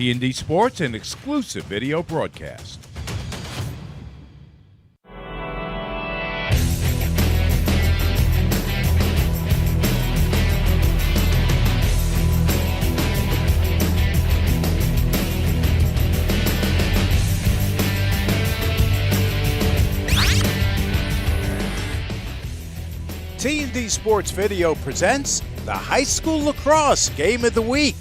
T&D Sports, an exclusive video broadcast. T&D Sports Video presents the High School Lacrosse Game of the Week.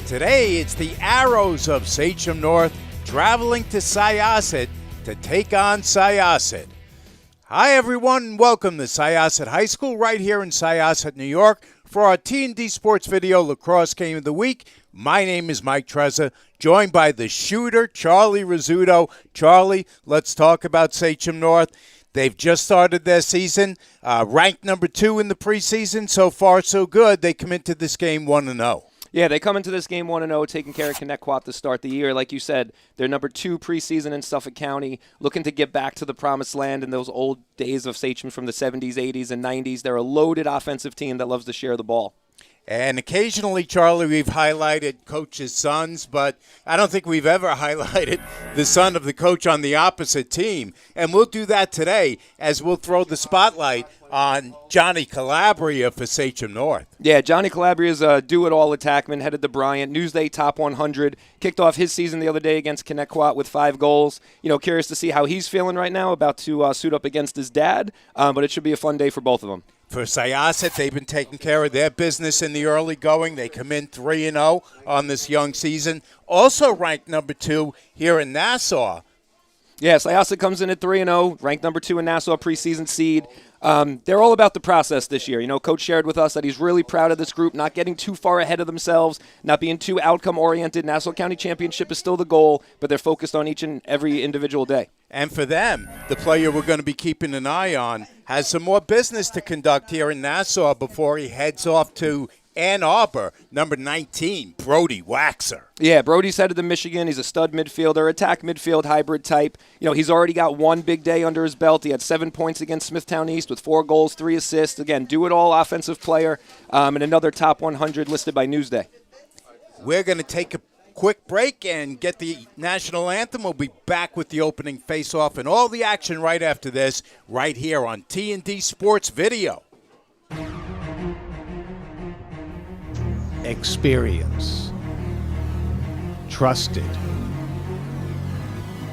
Today, it's the Arrows of Sachem North traveling to Syosset to take on Syosset. Hi, everyone, and welcome to Syosset High School right here in Syosset, New York for our T&D Sports Video Lacrosse Game of the Week. My name is Mike Trezza, joined by the shooter, Charlie Rizzuto. Charlie, let's talk about Sachem North. They've just started their season, ranked number 2 in the preseason. So far, so good. They come into this game 1-0. Yeah, they come into this game 1-0, taking care of Connecticut to start the year. Like you said, they're number 2 preseason in Suffolk County, looking to get back to the promised land in those old days of Sachem from the 70s, 80s, and 90s. They're a loaded offensive team that loves to share the ball. And occasionally, Charlie, we've highlighted coaches' sons, but I don't think we've ever highlighted the son of the coach on the opposite team. And we'll do that today as we'll throw the spotlight on Johnny Calabria for Sachem North. Yeah, Johnny Calabria is a do-it-all attackman, headed to Bryant, Newsday top 100, kicked off his season the other day against Connecticut with 5 goals. You know, curious to see how he's feeling right now, about to suit up against his dad, but it should be a fun day for both of them. For Syosset, they've been taking care of their business in the early going. They come in 3-0 on this young season. Also ranked number 2 here in Nassau. Yeah, Syosset comes in at 3-0, ranked number 2 in Nassau, preseason seed. They're all about the process this year. You know, Coach shared with us that he's really proud of this group, not getting too far ahead of themselves, not being too outcome-oriented. Nassau County Championship is still the goal, but they're focused on each and every individual day. And for them, the player we're going to be keeping an eye on has some more business to conduct here in Nassau before he heads off to Ann Arbor, number 19, Brody Waxer. Yeah, Brody's headed to Michigan. He's a stud midfielder, attack midfield hybrid type. You know, he's already got one big day under his belt. He had 7 points against Smithtown East with 4 goals, 3 assists. Again, do-it-all offensive player, and another top 100 listed by Newsday. We're going to take a quick break and get the national anthem. We'll be back with the opening face-off and all the action right after this, right here on T&D Sports Video. Experience, trusted,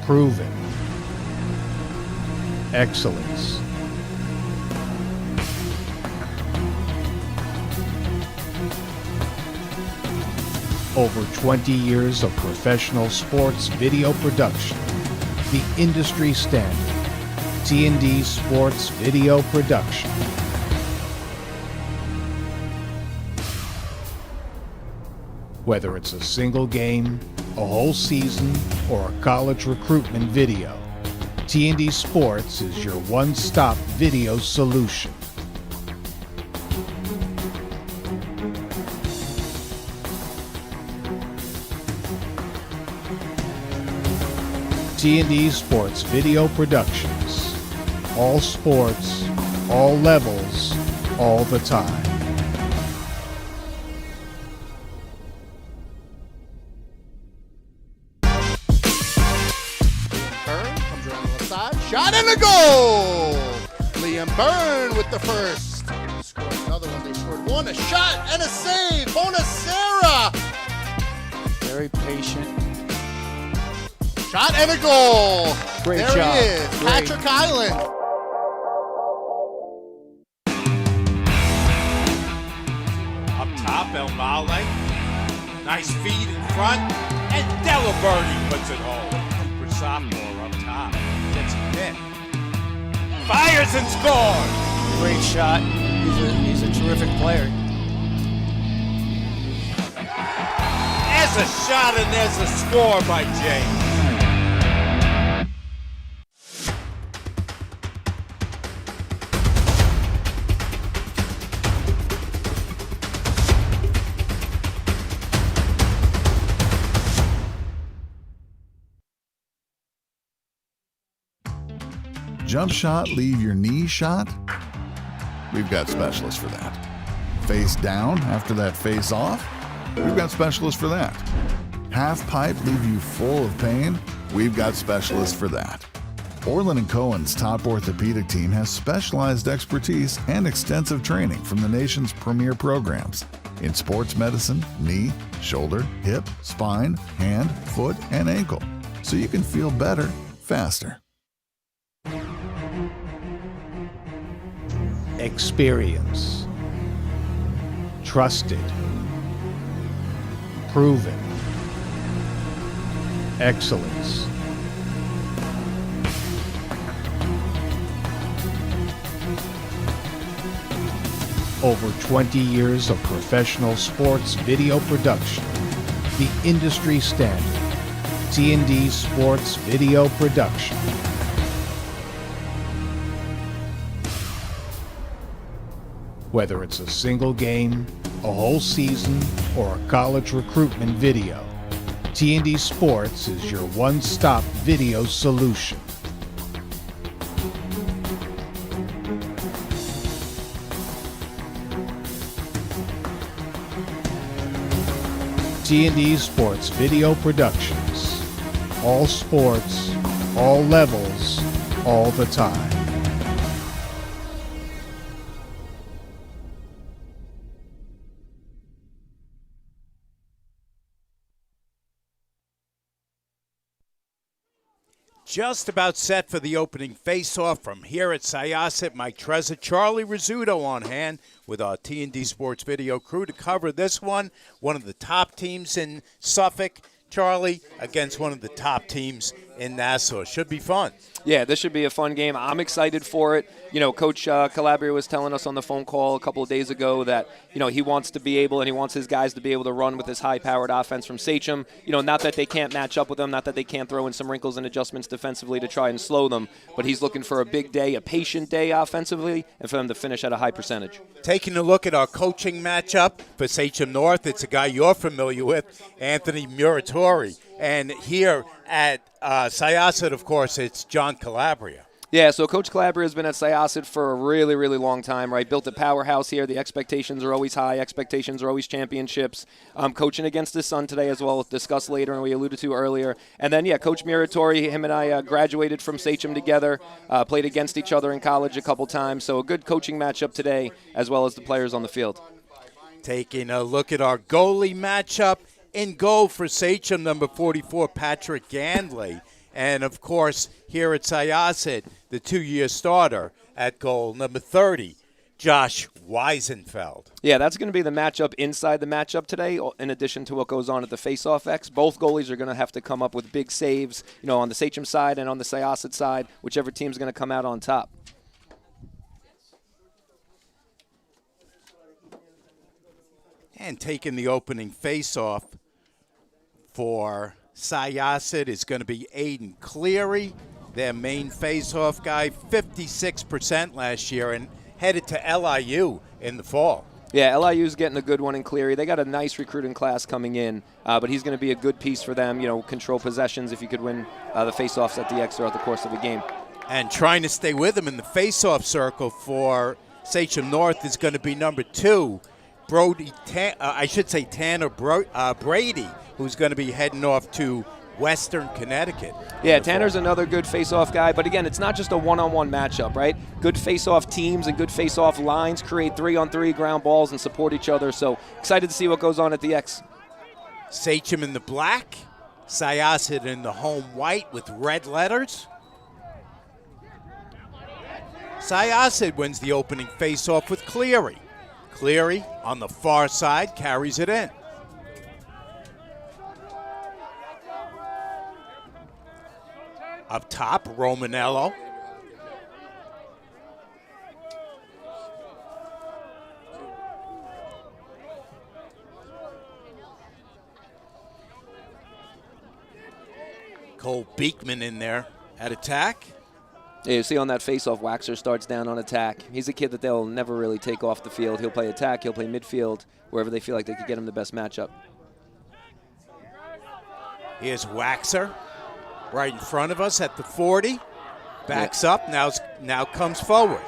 proven, excellence. Over 20 years of professional sports video production, the industry standard, T&D Sports Video Production. Whether it's a single game, a whole season, or a college recruitment video, T&D Sports is your one-stop video solution. T&D Sports Video Productions. All sports, all levels, all the time. Shot and a goal! Liam Byrne with the first. Scored another one. They scored one. A shot and a save. Bonacera. Very patient. Shot and a goal. Great there job. He is. Great. Patrick Island. Up top, El Male. Nice feed in front. And Delaverdi puts it home. For sophomore up top. Gets hit. Fires and scores. Great shot. He's a terrific player. There's a shot and there's a score by James. Jump shot, leave your knee shot? We've got specialists for that. Face down after that face off? We've got specialists for that. Half pipe leave you full of pain? We've got specialists for that. Orland & Cohen's top orthopedic team has specialized expertise and extensive training from the nation's premier programs in sports medicine, knee, shoulder, hip, spine, hand, foot, and ankle, so you can feel better, faster. Experience. Trusted. Proven. Excellence. Over 20 years of professional sports video production. The industry standard. T&D Sports Video Production. Whether it's a single game, a whole season, or a college recruitment video, T&D Sports is your one-stop video solution. T&D Sports Video Productions. All sports, all levels, all the time. Just about set for the opening face-off from here at Syosset. Mike Trezza, Charlie Rizzuto on hand with our T&D Sports Video crew to cover this one. One of the top teams in Suffolk, Charlie, against one of the top teams in Nassau. Should be fun. Yeah, this should be a fun game. I'm excited for it. You know, Coach Calabria was telling us on the phone call a couple of days ago that, you know, he wants to be able and he wants his guys to be able to run with this high-powered offense from Sachem. You know, not that they can't match up with them, not that they can't throw in some wrinkles and adjustments defensively to try and slow them, but he's looking for a big day, a patient day offensively, and for them to finish at a high percentage. Taking a look at our coaching matchup for Sachem North, it's a guy you're familiar with, Anthony Muratori. And here at Syosset, of course, it's John Calabria. Yeah, so Coach Calabria has been at Syosset for a really, really long time, right? Built a powerhouse here. The expectations are always high. Expectations are always championships. Coaching against his son today as well, discussed later, and we alluded to earlier. And then, yeah, Coach Muratori, him and I graduated from Sachem together, played against each other in college a couple times. So a good coaching matchup today, as well as the players on the field. Taking a look at our goalie matchup. In goal for Sachem, number 44, Patrick Gandley. And, of course, here at Syosset, the two-year starter at goal, number 30, Josh Weisenfeld. Yeah, that's going to be the matchup inside the matchup today, in addition to what goes on at the face-off X. Both goalies are going to have to come up with big saves, you know, on the Sachem side and on the Syosset side, whichever team's going to come out on top. And taking the opening face-off for Syosset is going to be Aiden Cleary, their main face-off guy, 56% last year, and headed to LIU in the fall. Yeah, LIU's getting a good one in Cleary. They got a nice recruiting class coming in, but he's going to be a good piece for them, you know, control possessions if you could win the face-offs at the X throughout the course of a game. And trying to stay with him in the face-off circle for Sachem North is going to be number 2, Tanner Brady, who's going to be heading off to Western Connecticut. Yeah, Tanner's another good face-off guy, but again, it's not just a one-on-one matchup, right? Good face-off teams and good face-off lines create 3-on-3 ground balls and support each other, so excited to see what goes on at the X. Sachem in the black, Syosset in the home white with red letters. Syosset wins the opening face-off with Cleary. Cleary on the far side carries it in. Up top, Romanello. Cole Beekman in there at attack. Yeah, you see on that face-off, Waxer starts down on attack. He's a kid that they'll never really take off the field. He'll play attack, he'll play midfield, wherever they feel like they could get him the best matchup. Here's Waxer right in front of us at the 40. Backs up, now comes forward.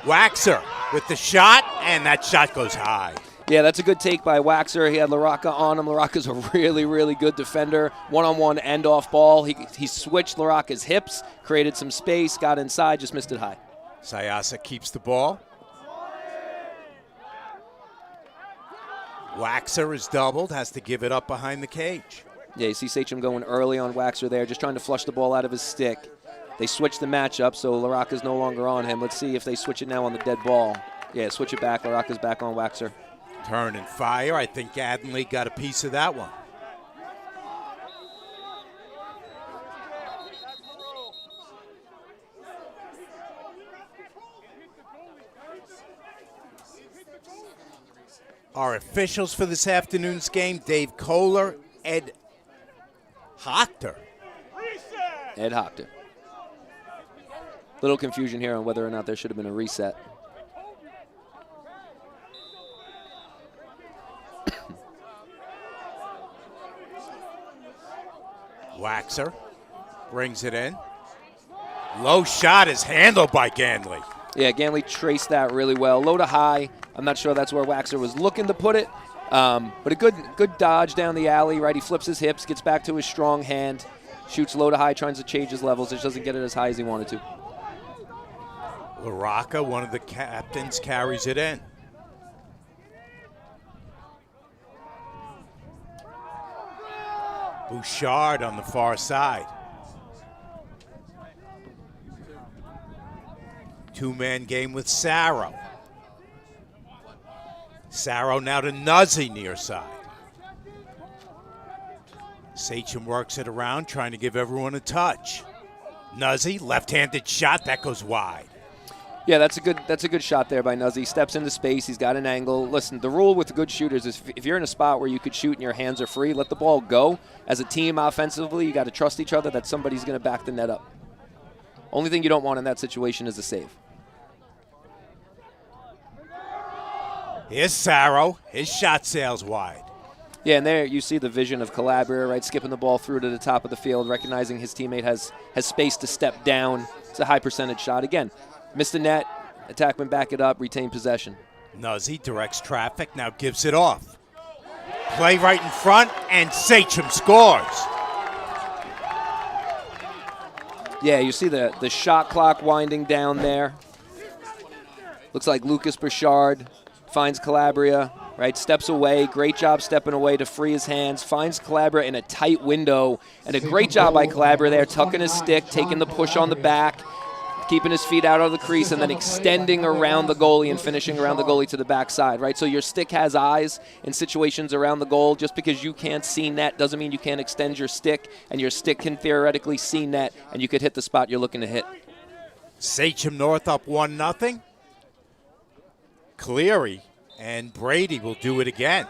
Waxer with the shot, and that shot goes high. Yeah, that's a good take by Waxer. He had LaRocca on him. LaRocca's a really, really good defender. One-on-one and off ball. He switched LaRocca's hips, created some space, got inside, just missed it high. Syosset keeps the ball. Waxer is doubled, has to give it up behind the cage. Yeah, you see Sachem going early on Waxer there, just trying to flush the ball out of his stick. They switched the matchup, so LaRocca's no longer on him. Let's see if they switch it now on the dead ball. Yeah, switch it back. LaRocca's back on Waxer. Turn and fire. I think Addenley got a piece of that one. Our officials for this afternoon's game, Dave Kohler, Ed Hochter. Ed Hochter. Little confusion here on whether or not there should have been a reset. Waxer brings it in. Low shot is handled by Ganley. Yeah, Ganley traced that really well. Low to high. I'm not sure that's where Waxer was looking to put it. But a good dodge down the alley, right? He flips his hips, gets back to his strong hand, shoots low to high, trying to change his levels. Just doesn't get it as high as he wanted to. LaRocca, one of the captains, carries it in. Bouchard on the far side. Two-man game with Sarro. Sarro now to Nuzzy near side. Sachem works it around, trying to give everyone a touch. Nuzzy, left-handed shot, that goes wide. Yeah, that's a good shot there by Nuzzy. Steps into space. He's got an angle. Listen, the rule with good shooters is if you're in a spot where you could shoot and your hands are free, let the ball go. As a team offensively, you got to trust each other that somebody's going to back the net up. Only thing you don't want in that situation is a save. Here's Sarro. His shot sails wide. Yeah, and there you see the vision of Calabria, right, skipping the ball through to the top of the field, recognizing his teammate has space to step down. It's a high percentage shot. Again, missed the net, attackman back it up, retain possession. Nuzzy directs traffic, now gives it off. Play right in front, and Sachem scores. Yeah, you see the shot clock winding down there. Looks like Lucas Bouchard finds Calabria, right, steps away. Great job stepping away to free his hands. Finds Calabria in a tight window. And a great job by Calabria there, tucking his stick, taking the push on the back, keeping his feet out of the crease, and then extending around the goalie and finishing around the goalie to the backside, right? So your stick has eyes in situations around the goal. Just because you can't see net doesn't mean you can't extend your stick, and your stick can theoretically see net, and you could hit the spot you're looking to hit. Sachem North up 1-0. Cleary and Brady will do it again.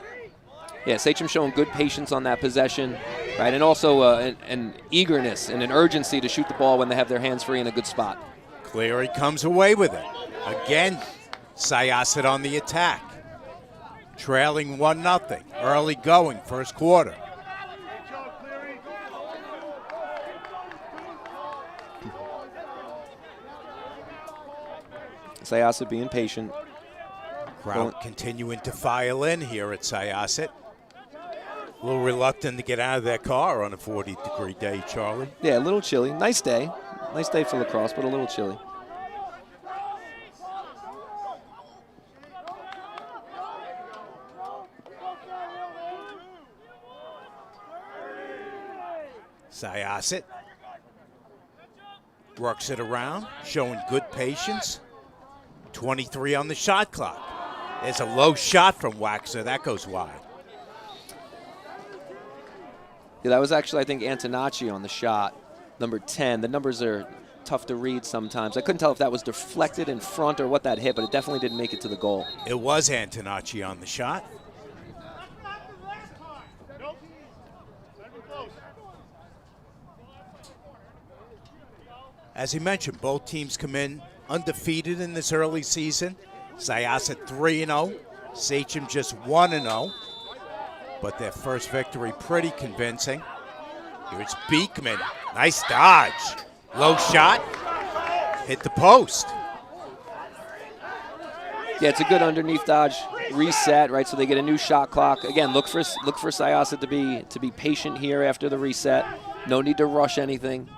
Yeah, Sachem showing good patience on that possession, right? And also an eagerness and an urgency to shoot the ball when they have their hands free in a good spot. Cleary comes away with it. Again, Syosset on the attack. Trailing 1-0. Early going, first quarter. Syosset being patient. Crowd continuing to file in here at Syosset. A little reluctant to get out of their car on a 40-degree day, Charlie. Yeah, a little chilly. Nice day. Nice day for lacrosse, but a little chilly. Syosset works it around, showing good patience. 23 on the shot clock. There's a low shot from Waxer. That goes wide. Yeah, that was actually, I think, Antonacci on the shot, number 10. The numbers are tough to read sometimes. I couldn't tell if that was deflected in front or what that hit, but it definitely didn't make it to the goal. It was Antonacci on the shot. As he mentioned, both teams come in undefeated in this early season. Syosset 3-0, Sachem just 1-0. But their first victory pretty convincing. Here's Beekman, nice dodge. Low shot, hit the post. Yeah, it's a good underneath dodge reset, right? So they get a new shot clock. Again, look for Syosset to be patient here after the reset. No need to rush anything.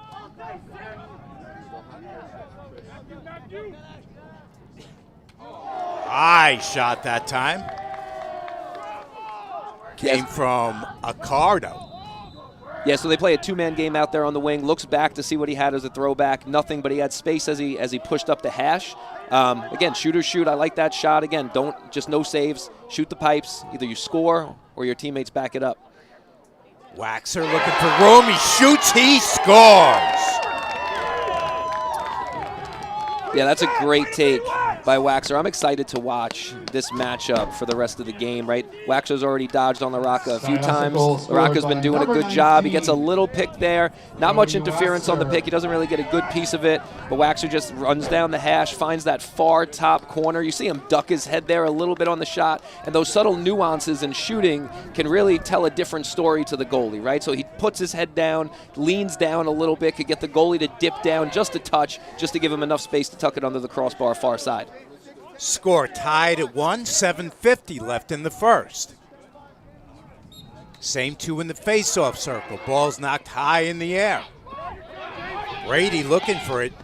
High shot that time. Came from Accardo. Yeah, so they play a two-man game out there on the wing. Looks back to see what he had as a throwback. Nothing, but he had space as he pushed up the hash. Again, shooters shoot. I like that shot. Again, no saves. Shoot the pipes. Either you score or your teammates back it up. Waxer looking for room. He shoots. He scores. Yeah, that's a great take by Waxer. I'm excited to watch this matchup for the rest of the game, right? Waxer's already dodged on LaRocca a few times. LaRocca's been doing a good job. He gets a little pick there. Not much interference on the pick. He doesn't really get a good piece of it, but Waxer just runs down the hash, finds that far top corner. You see him duck his head there a little bit on the shot, and those subtle nuances in shooting can really tell a different story to the goalie, right? So he puts his head down, leans down a little bit, could get the goalie to dip down just a touch, just to give him enough space to tuck it under the crossbar far side. Score tied at 1, 7:50 left in the first. Same two in the face-off circle. Ball's knocked high in the air. Brady looking for it,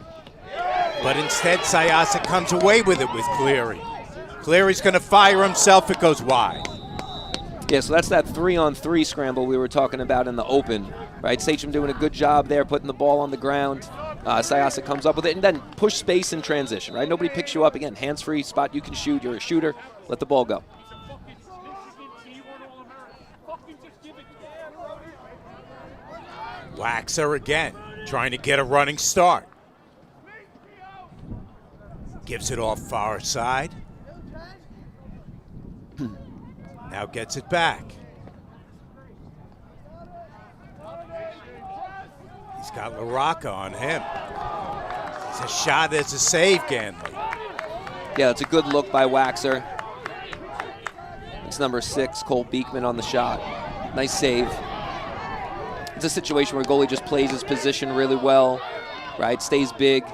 but instead Syosset comes away with it with Cleary. Cleary's going to fire himself. It goes wide. Yeah, so that's that 3-on-3 scramble we were talking about in the open, right? Sachem doing a good job there, putting the ball on the ground. Syosset comes up with it, and then push space in transition, right? Nobody picks you up. Again, hands-free spot you can shoot. You're a shooter. Let the ball go. Waxer again, trying to get a running start. Gives it off far side. Now gets it back. He's got LaRocca on him. It's a shot as a save, Ganley. Yeah, it's a good look by Waxer. It's number 6, Cole Beekman on the shot. Nice save. It's a situation where goalie just plays his position really well, right? Stays big,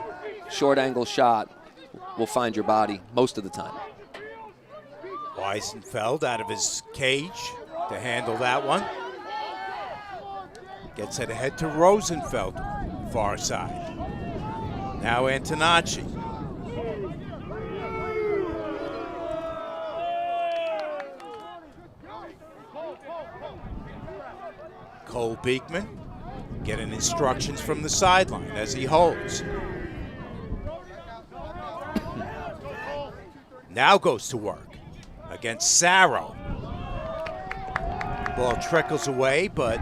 short angle shot will find your body most of the time. Weisenfeld out of his cage to handle that one. Gets it ahead to Rosenfeld, far side. Now Antonacci. Cole Beekman getting instructions from the sideline as he holds. Now goes to work against Sarro. Ball trickles away, but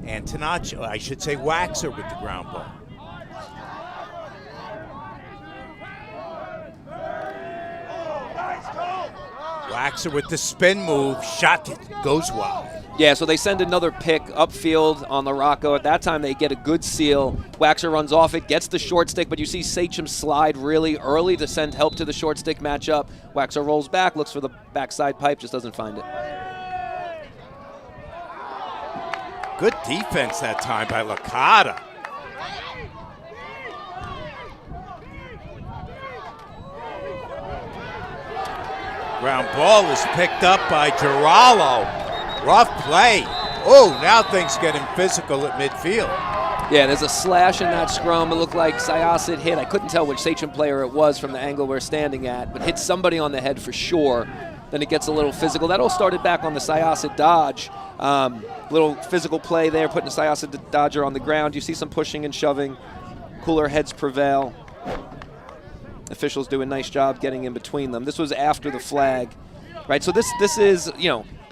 Antonacci, I should say Waxer with the ground ball. Waxer with the spin move, shot goes wide. Yeah, so they send another pick upfield on LaRocca. At that time, they get a good seal. Waxer runs off it, gets the short stick, but you see Sachem slide really early to send help to the short stick matchup. Waxer rolls back, looks for the backside pipe, just doesn't find it. Good defense that time by Licata. Ground ball is picked up by Girallo. Rough play. Oh, now things getting physical at midfield. Yeah, there's a slash in that scrum. It looked like Syosset hit. I couldn't tell which Sachem player it was from the angle we're standing at, but hit somebody on the head for sure. Then it gets a little physical. That all started back on the Syosset dodge. Little physical play there, putting the Syosset dodger on the ground. You see some pushing and shoving. Cooler heads prevail. Officials do a nice job getting in between them. This was after the flag, right? So this is,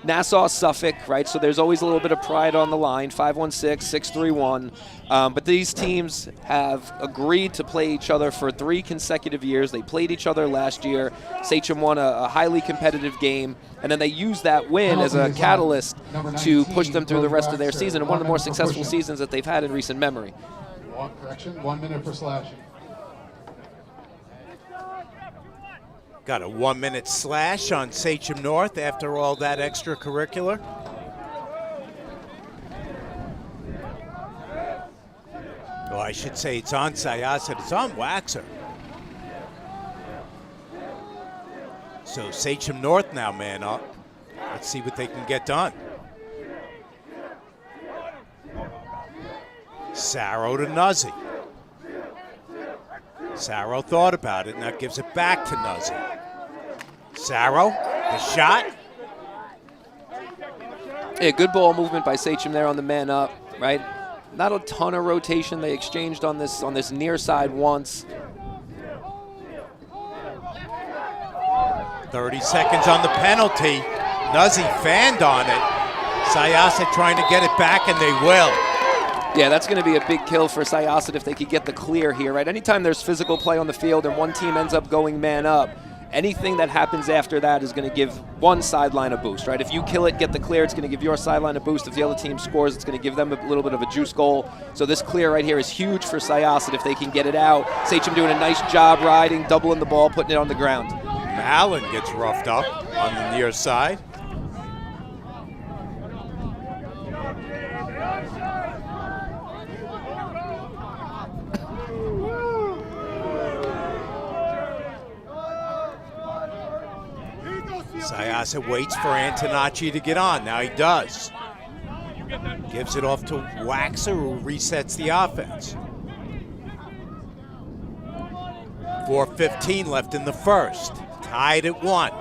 Nassau, Suffolk, right? So there's always a little bit of pride on the line, 5-1-6, 6-3-1. But these teams have agreed to play each other for 3 consecutive years. They played each other last year. Sachem won a highly competitive game, and then they used that win as a catalyst to push them through the rest of their season, and one of the more successful seasons that they've had in recent memory. Correction, 1 minute for slashing. Got a 1-minute slash on Sachem North after all that extracurricular. Oh, I should say it's on Syosset. It's on Waxer. So Sachem North now man up. Let's see what they can get done. Sarro to Nuzzy. Sarro thought about it, now gives it back to Nuzzy. Sarro, the shot. Yeah, good ball movement by Sachem there on the man up, right? Not a ton of rotation. They exchanged on this near side once. 30 seconds on the penalty. Nuzzy fanned on it. Syosset trying to get it back, and they will. Yeah, that's going to be a big kill for Syosset if they could get the clear here, right? Anytime there's physical play on the field and one team ends up going man up, anything that happens after that is going to give one sideline a boost, right? If you kill it, get the clear, it's going to give your sideline a boost. If the other team scores, it's going to give them a little bit of a juice goal. So this clear right here is huge for Syosset if they can get it out. Sachem doing a nice job riding, doubling the ball, putting it on the ground. Allen gets roughed up on the near side. Syosset waits for Antonacci to get on. Now he does. Gives it off to Waxer, who resets the offense. 4:15 left in the first. Tied at 1.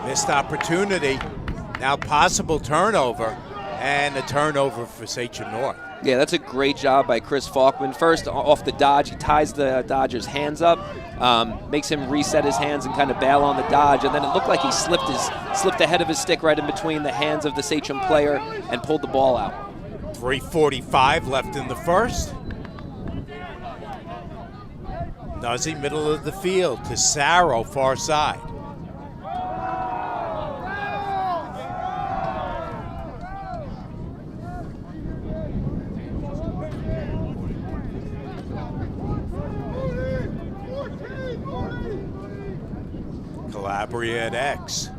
Missed opportunity. Now possible turnover, and a turnover for Sachem North. Yeah, that's a great job by Chris Falkman. First, off the dodge, he ties the Dodger's hands up, makes him reset his hands and kind of bail on the dodge, and then it looked like he slipped the head of his stick right in between the hands of the Sachem player and pulled the ball out. 3:45 left in the first. Nuzzy, middle of the field to Sarro, far side. Calabria at X.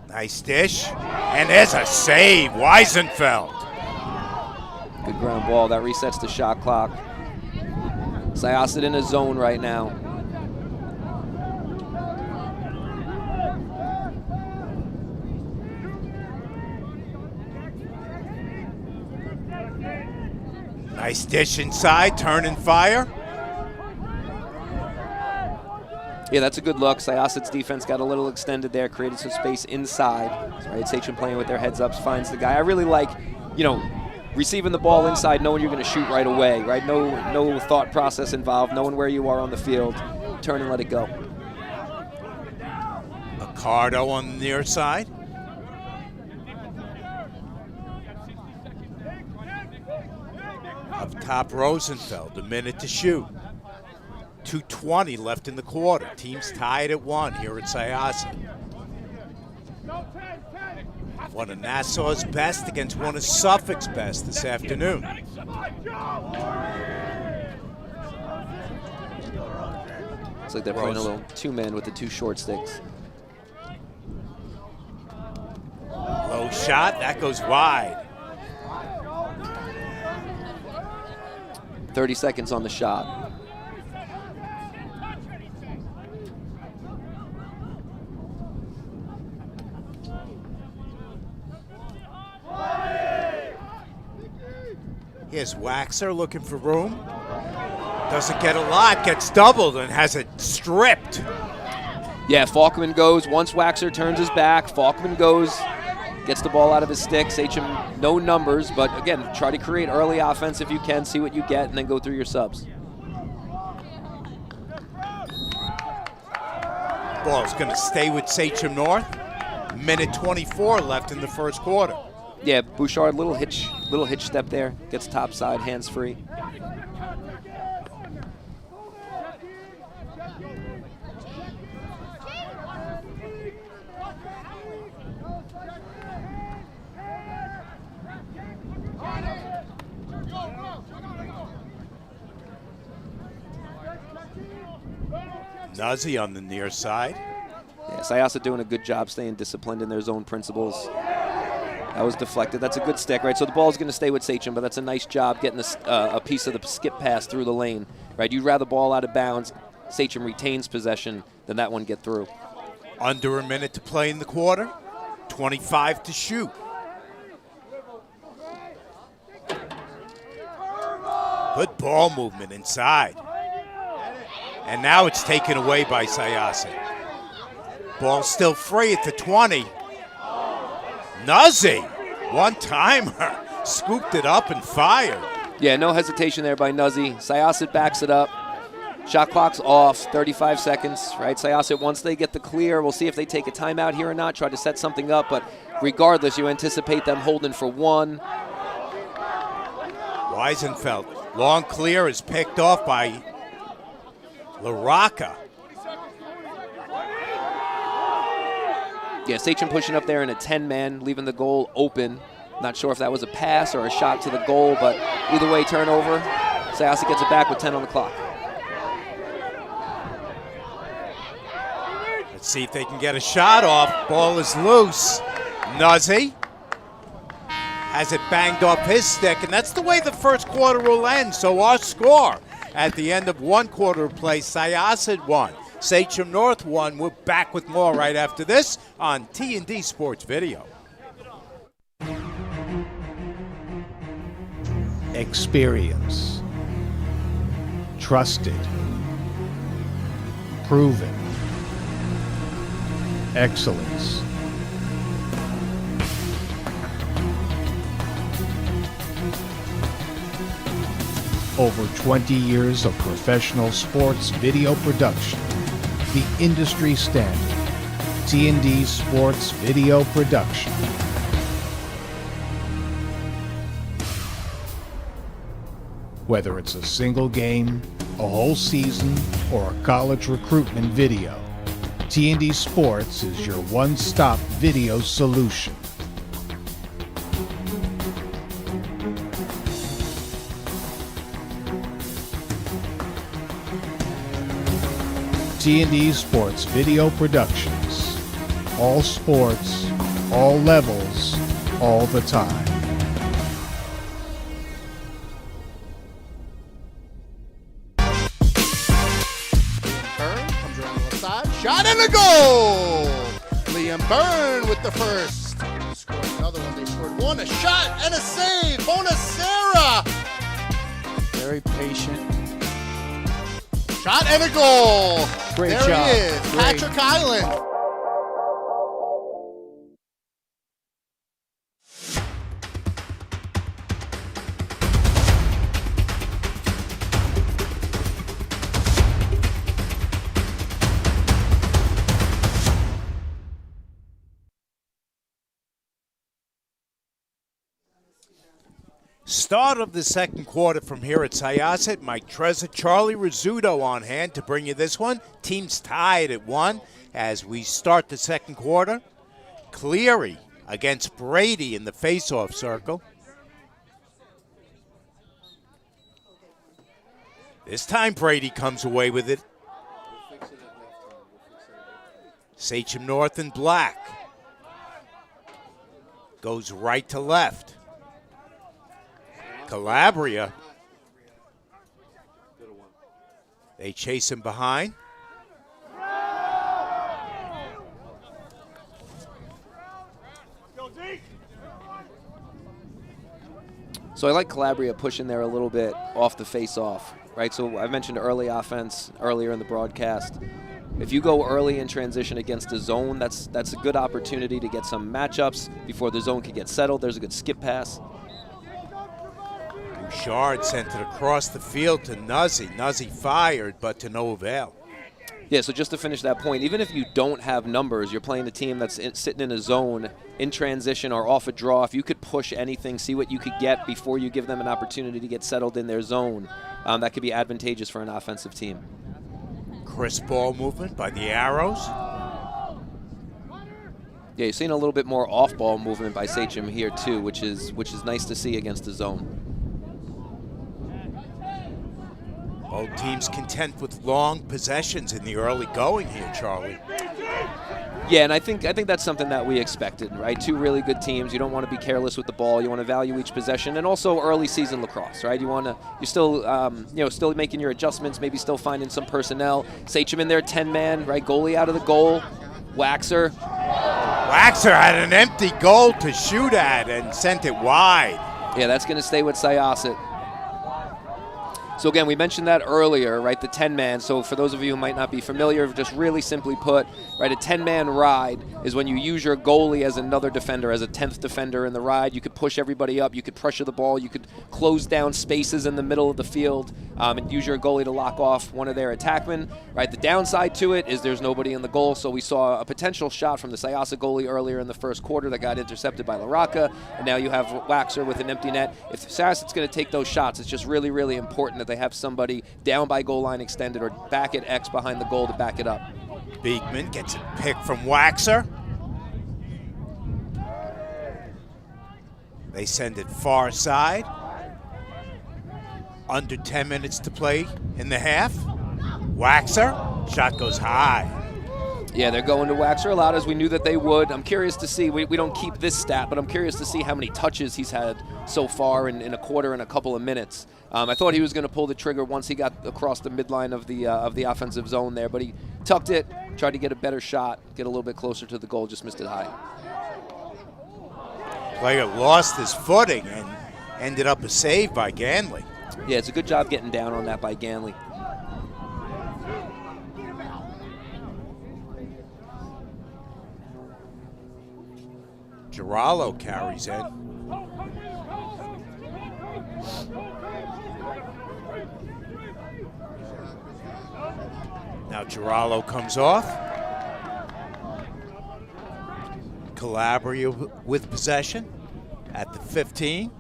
Nice dish, and there's a save, Weisenfeld. Good ground ball, that resets the shot clock. Syosset in a zone right now. Nice dish inside, turn and fire. Yeah, that's a good look. Syosset's defense got a little extended there, created some space inside. Right, Sachem playing with their heads up, finds the guy. I really like, receiving the ball inside, knowing you're going to shoot right away, right? No thought process involved, knowing where you are on the field. Turn and let it go. Accardo on the near side. Up top, Rosenfeld, a minute to shoot. 2:20 left in the quarter. Teams tied at 1 here at Syosset. One of Nassau's best against one of Suffolk's best this afternoon. Looks like they're playing a little two-man with the two short sticks. Low shot, that goes wide. 30 seconds on the shot. Here's Waxer looking for room. Doesn't get a lot, gets doubled and has it stripped. Yeah, Falkman goes. Once Waxer turns his back, Falkman goes, gets the ball out of his stick. Sachem, no numbers, but again, try to create early offense if you can, see what you get, and then go through your subs. Ball's going to stay with Sachem North. Minute 24 left in the first quarter. Yeah, Bouchard, little hitch step there. Gets top side, hands free. Nuzzy on the near side. Yeah, Syosset doing a good job staying disciplined in their zone principles. That was deflected. That's a good stick, right? So the ball's going to stay with Sachem, but that's a nice job getting a piece of the skip pass through the lane, right? You'd rather ball out of bounds, Sachem retains possession, than that one get through. Under a minute to play in the quarter, 25 to shoot. Good ball movement inside. And now it's taken away by Syosset. Ball still free at the 20. Nuzzy, one-timer, scooped it up and fired. Yeah, no hesitation there by Nuzzy. Syosset backs it up. Shot clock's off, 35 seconds, right? Syosset, once they get the clear, we'll see if they take a timeout here or not, try to set something up, but regardless, you anticipate them holding for one. Weisenfeld, long clear is picked off by LaRocca. Yeah, Sachem pushing up there in a 10-man, leaving the goal open. Not sure if that was a pass or a shot to the goal, but either way, turnover. Syosset gets it back with 10 on the clock. Let's see if they can get a shot off. Ball is loose. Nuzzy has it banged off his stick, and that's the way the first quarter will end. So our score at the end of one quarter of play, Syosset won. Sachem North won. We're back with more right after this on T&D Sports Video. Experience. Trusted. Proven. Excellence. Over 20 years of professional sports video production. The industry standard. T&D Sports Video Production. Whether it's a single game, a whole season, or a college recruitment video, T&D Sports is your one-stop video solution. T&D Sports Video Productions. All sports, all levels, all the time. Comes around the left side. Shot and a goal! Liam Byrne with the first. Scored another one. They scored one. A shot and a save. Bonacera. Very patient. Shot and a goal. Great there job. He is. Great. Patrick Island. Start of the second quarter from here at Syosset. Mike Trezor, Charlie Rizzuto on hand to bring you this one. Teams tied at 1 as we start the second quarter. Cleary against Brady in the face-off circle. This time Brady comes away with it. Sachem North in black. Goes right to left. Calabria. They chase him behind. So I like Calabria pushing there a little bit off the face-off, right? So I mentioned early offense earlier in the broadcast. If you go early in transition against a zone, that's a good opportunity to get some matchups before the zone can get settled. There's a good skip pass. Bouchard sent it across the field to Nuzzy. Nuzzy fired, but to no avail. Yeah, so just to finish that point, even if you don't have numbers, you're playing a team that's sitting in a zone in transition or off a draw. If you could push anything, see what you could get before you give them an opportunity to get settled in their zone, that could be advantageous for an offensive team. Crisp ball movement by the Arrows. Yeah, you're seeing a little bit more off-ball movement by Sachem here too, which is nice to see against the zone. Both teams content with long possessions in the early going here, Charlie. Yeah, and I think that's something that we expected, right? Two really good teams. You don't want to be careless with the ball. You want to value each possession, and also early season lacrosse, right? You're still, still making your adjustments, maybe still finding some personnel. Sachem in there, 10-man, right? Goalie out of the goal. Waxer had an empty goal to shoot at and sent it wide. Yeah, that's going to stay with Syosset. So again, we mentioned that earlier, right, the 10-man. So for those of you who might not be familiar, just really simply put, right, a 10-man ride is when you use your goalie as another defender, as a 10th defender in the ride. You could push everybody up, you could pressure the ball, you could close down spaces in the middle of the field, and use your goalie to lock off one of their attackmen, right? The downside to it is there's nobody in the goal, so we saw a potential shot from the Syosset goalie earlier in the first quarter that got intercepted by LaRocca, and now you have Waxer with an empty net. If Syosset's going to take those shots, it's just really, really important that they have somebody down by goal line extended or back at X behind the goal to back it up. Beekman gets a pick from Waxer. They send it far side. Under 10 minutes to play in the half. Waxer, shot goes high. Yeah, they're going to Waxer a lot, as we knew that they would. I'm curious to see, we don't keep this stat, but I'm curious to see how many touches he's had so far in a quarter and a couple of minutes. I thought he was going to pull the trigger once he got across the midline of the offensive zone there, but he tucked it, tried to get a better shot, get a little bit closer to the goal, just missed it high. Player lost his footing and ended up a save by Ganley. Yeah, it's a good job getting down on that by Ganley. Girallo carries in. Now Girallo comes off. Calabria with possession at the 15.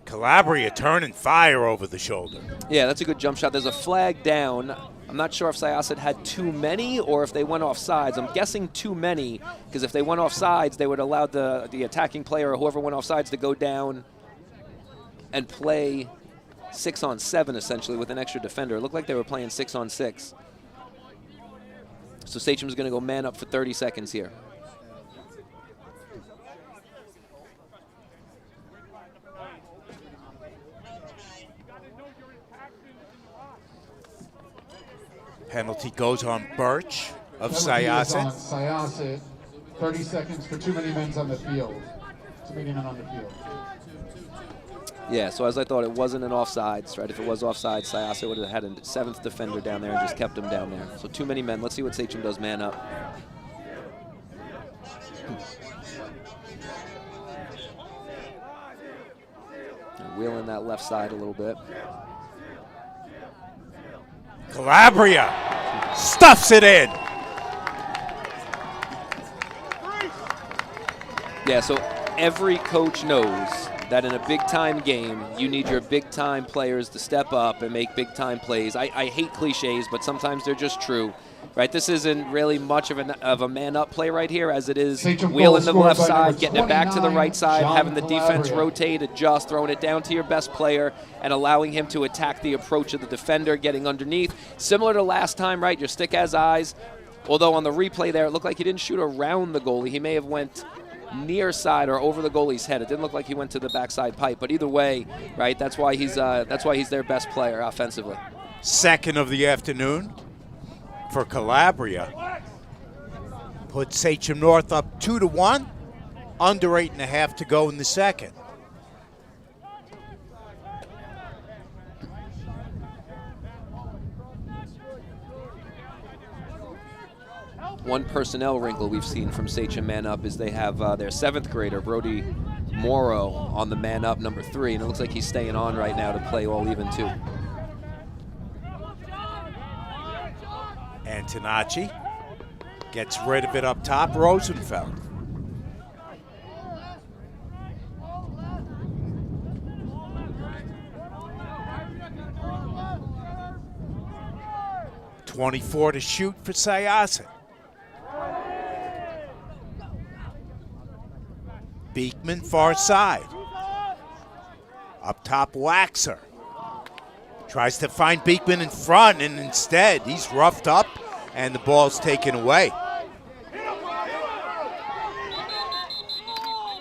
Calabria turning fire over the shoulder. Yeah, that's a good jump shot. There's a flag down. I'm not sure if Syosset had too many or if they went off sides. I'm guessing too many, because if they went off sides, they would allow the attacking player or whoever went off sides to go down and play 6-on-7 essentially with an extra defender. It looked like they were playing 6-on-6. So Sachem's going to go man up for 30 seconds here. Penalty goes on Birch of Syosset. Syosset, 30 seconds for too many men on the field. Too many men on the field. Yeah, so as I thought, it wasn't an offsides, right? If it was offsides, Syosset would have had a 7th defender down there and just kept him down there. So too many men. Let's see what Sachem does man up. Wheeling that left side a little bit. Calabria stuffs it in. Yeah, so every coach knows that in a big-time game, you need your big-time players to step up and make big-time plays. I hate cliches, but sometimes they're just true. Right, this isn't really much of a man-up play right here, as it is wheeling the left side, getting it back to the right side, having the defense rotate, adjust, throwing it down to your best player, and allowing him to attack the approach of the defender, getting underneath. Similar to last time, right, your stick has eyes. Although on the replay there, it looked like he didn't shoot around the goalie. He may have went near side or over the goalie's head. It didn't look like he went to the backside pipe, but either way, right, that's why he's their best player offensively. Second of the afternoon for Calabria. Put Sachem North up 2-1, under 8.5 to go in the second. One personnel wrinkle we've seen from Sachem Man Up is they have their 7th grader, Brody Morrow, on the Man Up number 3, and it looks like he's staying on right now to play all even too. Antonacci gets rid of it up top. Rosenfeld. .24 to shoot for Syosset. Beekman far side. Up top, Waxer. Tries to find Beekman in front, and instead he's roughed up, and the ball's taken away.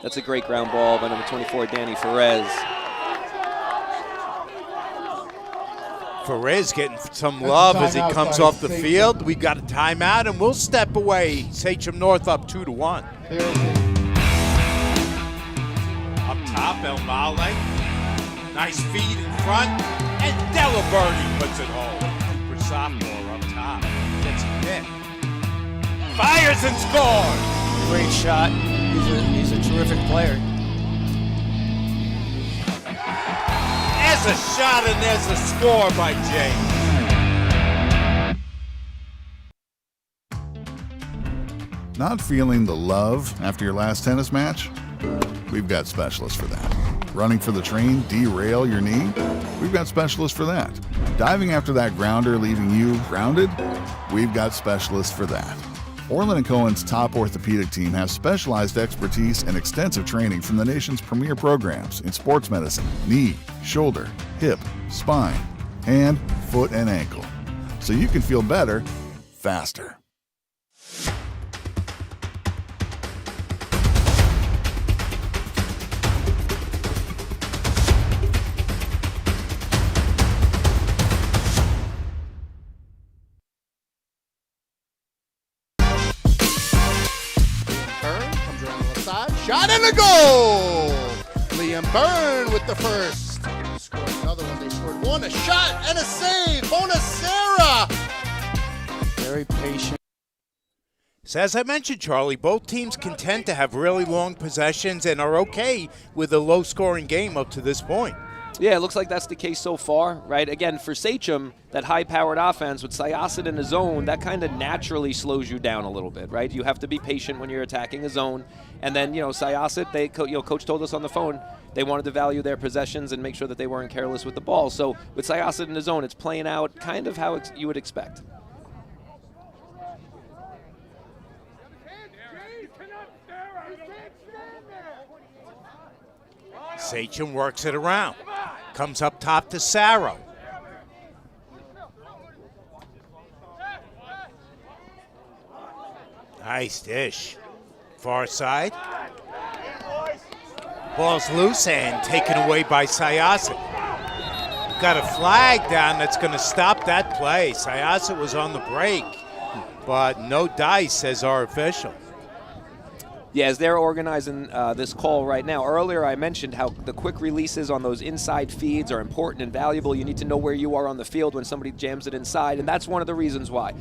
That's a great ground ball by number 24, Danny Ferez. Ferez getting some love as he comes off the field. We got a timeout, and we'll step away. Sachem North up 2-1. Up top, El Male. Nice feed in front, and Delaberti puts it home. Cooper sophomore up top. Gets a hit. Fires and scores. Great shot. He's a terrific player. There's a shot and there's a score by James. Not feeling the love after your last tennis match? We've got specialists for that. Running for the train, derail your knee? We've got specialists for that. Diving after that grounder, leaving you grounded? We've got specialists for that. Orland & Cohen's top orthopedic team has specialized expertise and extensive training from the nation's premier programs in sports medicine, knee, shoulder, hip, spine, hand, foot, and ankle. So you can feel better, faster. Shot and a goal! Liam Byrne with the first. Scored another one. They scored one. A shot and a save. Bonacera. Very patient. So as I mentioned, Charlie, both teams content to have really long possessions and are okay with a low-scoring game up to this point. Yeah, it looks like that's the case so far, right? Again, for Sachem, that high-powered offense with Syosset in the zone, that kind of naturally slows you down a little bit, right? You have to be patient when you're attacking a zone. And then, Syosset, Coach told us on the phone, they wanted to value their possessions and make sure that they weren't careless with the ball. So with Syosset in the zone, it's playing out kind of how you would expect. Sachem works it around. Comes up top to Sarro. Nice dish. Far side. Ball's loose and taken away by Syosset. Got a flag down that's going to stop that play. Syosset was on the break, but no dice, says our official. Yeah, as they're organizing this call right now, earlier I mentioned how the quick releases on those inside feeds are important and valuable. You need to know where you are on the field when somebody jams it inside, and that's one of the reasons why.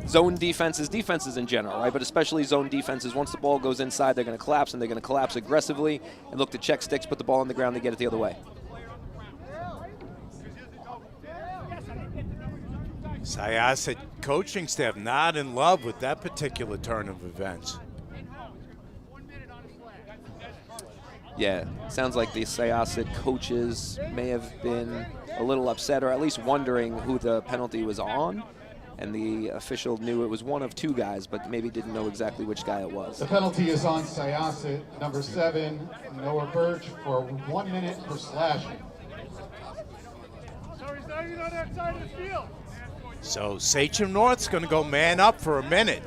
Zone defenses in general, right, but especially zone defenses, once the ball goes inside, they're going to collapse, and they're going to collapse aggressively and look to check sticks, put the ball on the ground, to get it the other way. Syosset coaching staff not in love with that particular turn of events. Yeah, sounds like the Syosset coaches may have been a little upset, or at least wondering who the penalty was on. And the official knew it was one of two guys, but maybe didn't know exactly which guy it was. The penalty is on Syosset, number 7, Noah Birch, for 1 minute for slashing. So Sachem North's going to go man up for a minute.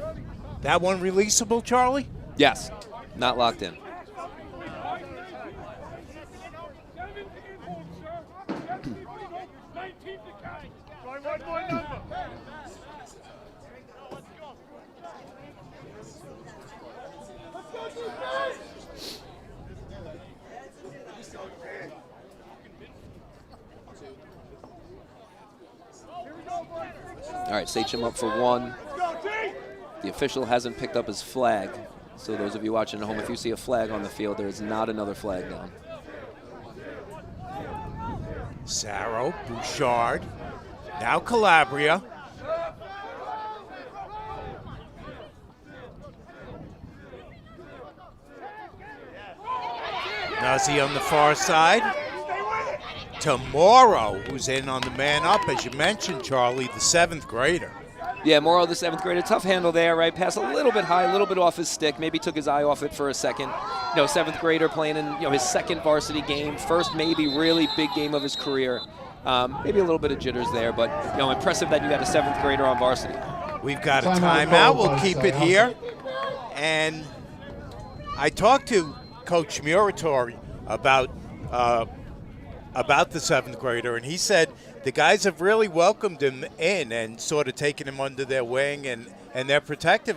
That one releasable, Charlie? Yes, not locked in. All right, Sachem up for 1. The official hasn't picked up his flag. So those of you watching at home, if you see a flag on the field, there is not another flag down. Sarro, Bouchard, now Calabria. Nuzzi on the far side. To Morrow, who's in on the man up, as you mentioned, Charlie, the 7th grader. Yeah, Morrow, the 7th grader, tough handle there, right? Pass a little bit high, a little bit off his stick. Maybe took his eye off it for a second. 7th grader playing in his second varsity game, first maybe really big game of his career. Maybe a little bit of jitters there, but impressive that you got a 7th grader on varsity. We've got a timeout. We'll keep it here. And I talked to Coach Muratori about the 7th grader, and he said the guys have really welcomed him in and sort of taken him under their wing, and they're protective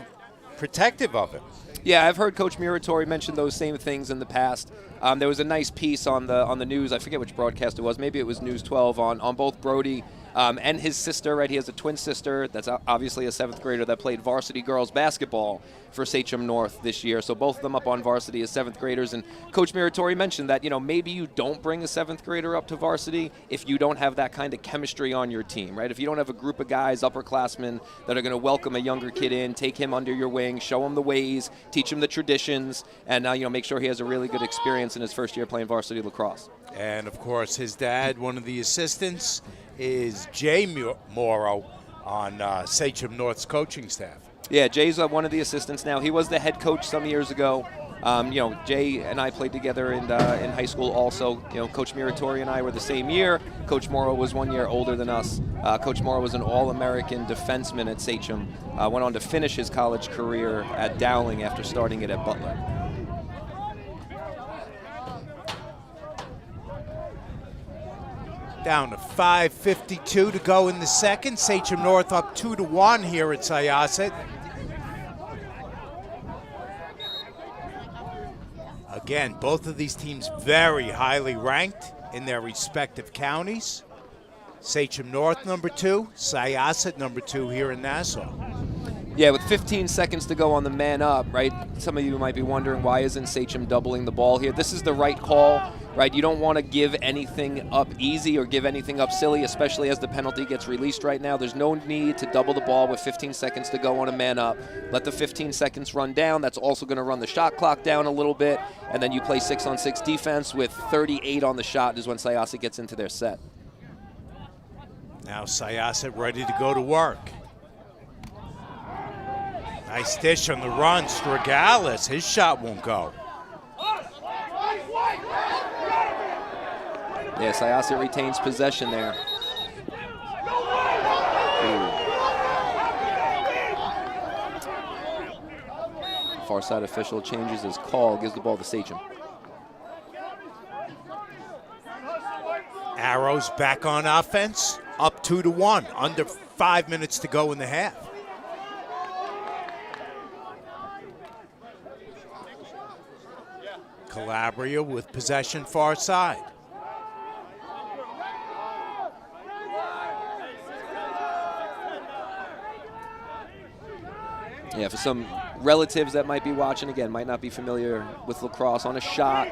of him. Yeah, I've heard Coach Muratori mention those same things in the past. There was a nice piece on the news. I forget which broadcast it was. Maybe it was News 12 on both Brody and his sister. Right, he has a twin sister that's obviously a 7th grader that played varsity girls basketball for Sachem North this year. So both of them up on varsity as 7th graders. And Coach Muratori mentioned that maybe you don't bring a 7th grader up to varsity if you don't have that kind of chemistry on your team. Right, if you don't have a group of guys, upperclassmen, that are going to welcome a younger kid in, take him under your wing, show him the ways, teach him the traditions, and make sure he has a really good experience in his first year playing varsity lacrosse. And of course, his dad, one of the assistants, is Jay Morrow on Sachem North's coaching staff. Yeah, Jay's one of the assistants now. He was the head coach some years ago. Jay and I played together in high school also. Coach Muratori and I were the same year. Coach Morrow was 1 year older than us. Coach Morrow was an All-American defenseman at Sachem. Went on to finish his college career at Dowling after starting it at Butler. Down to 5:52 to go in the second. Sachem North up 2-1 here at Syosset. Again, both of these teams very highly ranked in their respective counties. Sachem North number 2, Syosset number 2 here in Nassau. Yeah, with 15 seconds to go on the man up, right? Some of you might be wondering, why isn't Sachem doubling the ball here? This is the right call, right? You don't want to give anything up easy or give anything up silly, especially as the penalty gets released right now. There's no need to double the ball with 15 seconds to go on a man up. Let the 15 seconds run down. That's also going to run the shot clock down a little bit, and then you play 6-on-6 defense with 38 on the shot is when Syosset gets into their set. Now Syosset ready to go to work. Nice dish on the run, Stragalis. His shot won't go. Yeah, Syosset retains possession there. Ooh. Far side official changes his call, gives the ball to Sachem. Arrows back on offense, up 2-1, under 5 minutes to go in the half. Calabria with possession far side. Yeah, for some relatives that might be watching, again, might not be familiar with lacrosse, on a shot,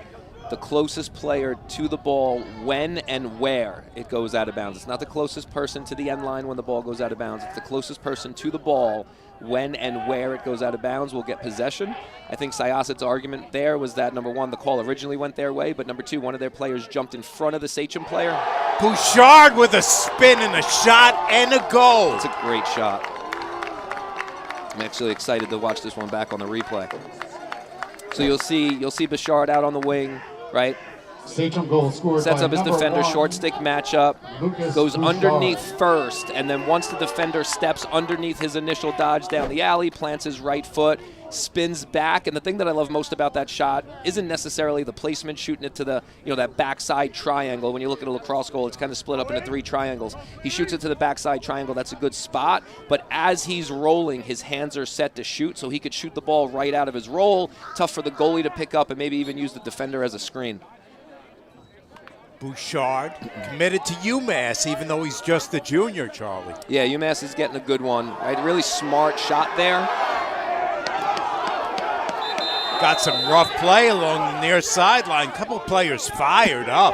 the closest player to the ball when and where it goes out of bounds. It's not the closest person to the end line when the ball goes out of bounds. It's the closest person to the ball when and where it goes out of bounds will get possession. I think Syosset's argument there was that, number one, the call originally went their way, but number two, one of their players jumped in front of the Sachem player. Bouchard with a spin and a shot and a goal. It's a great shot. I'm actually excited to watch this one back on the replay. So you'll see Bouchard out on the wing, right? Sachem goal scored Sets by up his defender, short stick matchup, goes underneath first, and then once the defender steps underneath his initial dodge down the alley, plants his right foot, spins back, and the thing that I love most about that shot isn't necessarily the placement, shooting it to the, that backside triangle. When you look at a lacrosse goal, it's kind of split up into 3 triangles. He shoots it to the backside triangle. That's a good spot, but as he's rolling, his hands are set to shoot, so he could shoot the ball right out of his roll. Tough for the goalie to pick up and maybe even use the defender as a screen. Bouchard committed to UMass, even though he's just a junior, Charlie. Yeah, UMass is getting a good one. Right, really smart shot there. Got some rough play along the near sideline. Couple players fired up.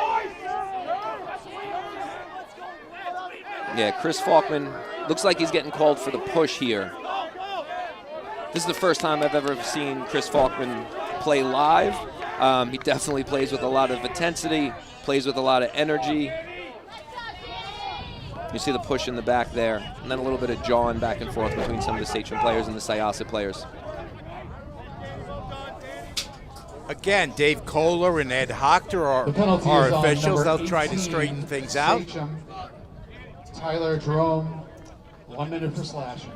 Yeah, Chris Faulkman looks like he's getting called for the push here. This is the first time I've ever seen Chris Faulkman play live. He definitely plays with a lot of intensity, plays with a lot of energy. You see the push in the back there, and then a little bit of jawing back and forth between some of the Sachem players and the Syosset players. Again, Dave Kohler and Ed Hochter are officials. They'll try to straighten things out. Sachem, Tyler Jerome, 1 minute for slashing.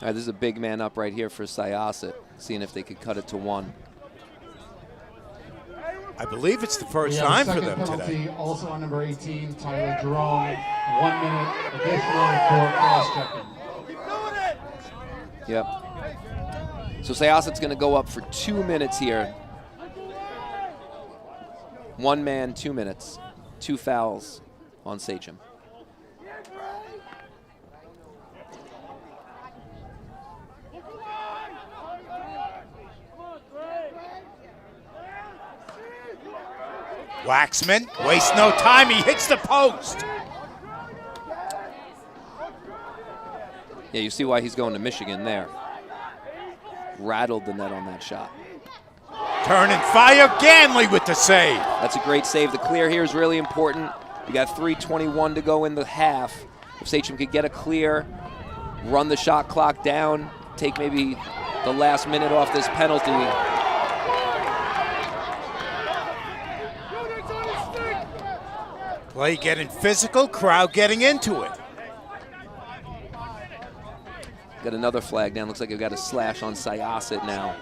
All right, this is a big man up right here for Syosset, seeing if they could cut it to 1. I believe it's the first We have a time for second them penalty, today. also on number 18, Tyler Jerome, 1 minute additional for cross-checking. Yep. So Syosset's going to go up for 2 minutes here. 1 man, 2 minutes. 2 fouls on Sachem. Waxman wastes no time. He hits the post. Yeah, you see why he's going to Michigan there. Rattled the net on that shot. Turn and fire. Ganley with the save. That's a great save. The clear here is really important. You got 3:21 to go in the half. If Sachem could get a clear, run the shot clock down, take maybe the last minute off this penalty. Play getting physical, crowd getting into it. Got another flag down. Looks like they've got a slash on Syosset now.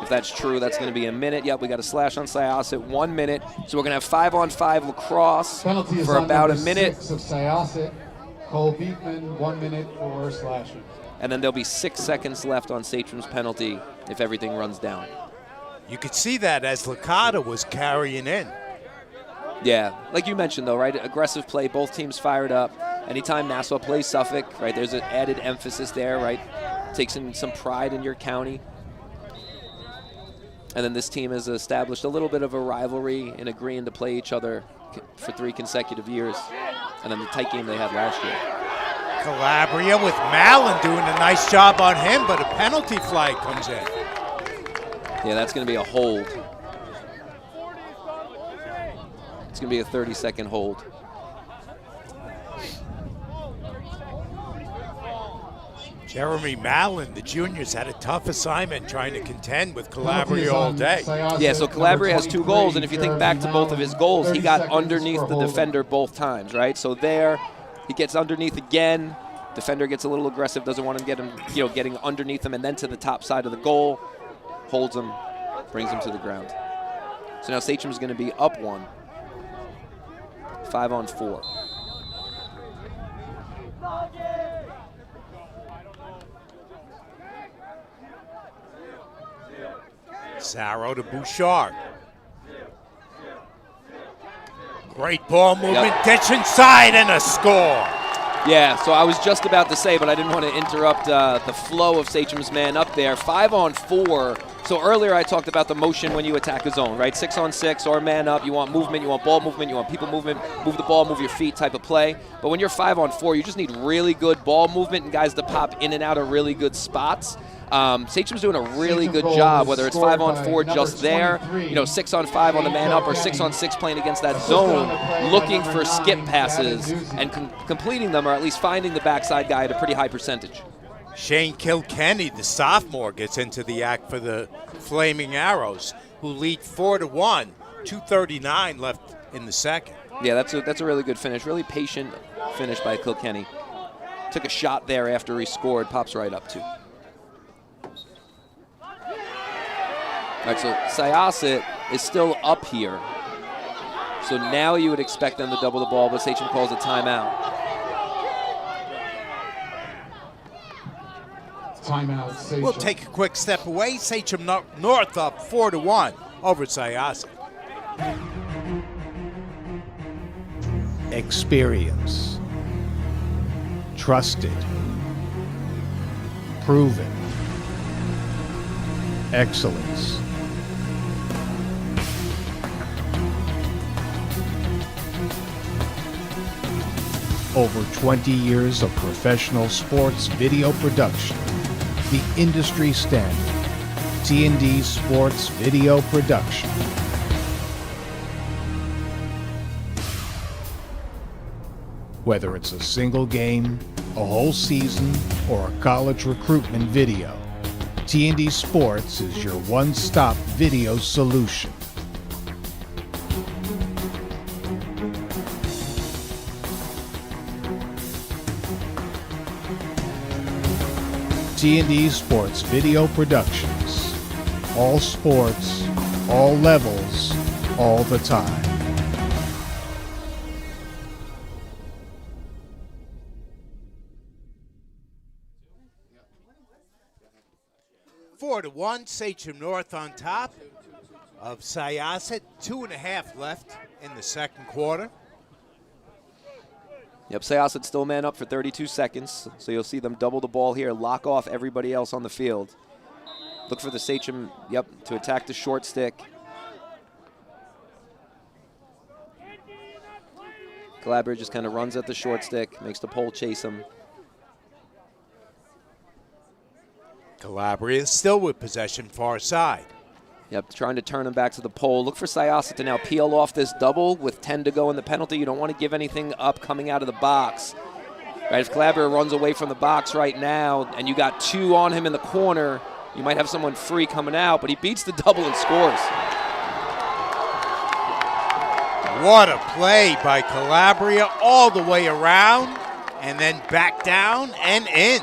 If that's true, that's going to be a minute. Yep, we got a slash on Syosset, 1 minute. So we're going to have 5-on-5 lacrosse Penalty is for on about a number minute. 6 of Syosset, Cole Beekman, 1 minute for slashing. And then there'll be 6 seconds left on Sachem's penalty if everything runs down. You could see that as Licata was carrying in. Yeah, like you mentioned though, right? Aggressive play, both teams fired up. Anytime Nassau plays Suffolk, right, there's an added emphasis there, right? Takes in some pride in your county. And then this team has established a little bit of a rivalry in agreeing to play each other for 3 consecutive years. And then the tight game they had last year. Calabria with Mallon doing a nice job on him, but a penalty flag comes in. Yeah, that's going to be a hold. It's going to be a 30-second hold. Jeremy Mallon, the juniors, had a tough assignment trying to contend with Calabria all day. Yeah, so Calabria has 2 goals, and if you think back to both of his goals, he got underneath the defender both times, right? So there, he gets underneath again. Defender gets a little aggressive, doesn't want to get him, getting underneath him, and then to the top side of the goal, holds him, brings him to the ground. So now Sachem's going to be up 1. 5-on-4. Sarro to Bouchard. Great ball movement, ditch inside, and a score. Yeah, so I was just about to say, but I didn't want to interrupt the flow of Sachem's man up there. 5-on-4. So earlier I talked about the motion when you attack a zone, right? 6-on-6 or man up. You want movement, you want ball movement, you want people movement, move the ball, move your feet type of play. But when you're 5-on-4, you just need really good ball movement and guys to pop in and out of really good spots. Sachem's doing a really good job, whether it's 5-on-4 just there, 6-on-5 on the man up, or 6-on-6 playing against that zone, looking for skip passes and completing them, or at least finding the backside guy at a pretty high percentage. Shane Kilkenny, the sophomore, gets into the act for the Flaming Arrows, who lead 4-1, 2:39 left in the second. Yeah, that's a really good finish, really patient finish by Kilkenny. Took a shot there after he scored, pops right up too. All right, so Syosset is still up here. So now you would expect them to double the ball, but Sachem calls a timeout. Timeout, Sachem. We'll take a quick step away. Sachem North up 4-1 over Syosset. Experience. Trusted. Proven. Excellence. Over 20 years of professional sports video production. The industry standard. T&D Sports Video Production. Whether it's a single game, a whole season, or a college recruitment video, T&D Sports is your one-stop video solution. T&D Sports Video Productions. All sports, all levels, all the time. Four to one, Sachem North on top of Syosset. 2.5 left in the second quarter. Yep, Syosset still man up for 32 seconds, so you'll see them double the ball here, lock off everybody else on the field. Look for the Sachem, to attack the short stick. Calabria just kind of runs at the short stick, makes the pole chase him. Calabria still with possession far side. Yep, trying to turn him back to the pole. Look for Syosset to now peel off this double with 10 to go in the penalty. You don't want to give anything up coming out of the box. Right, if Calabria runs away from the box right now and you got 2 on him in the corner, you might have someone free coming out, but he beats the double and scores. What a play by Calabria, all the way around and then back down and in.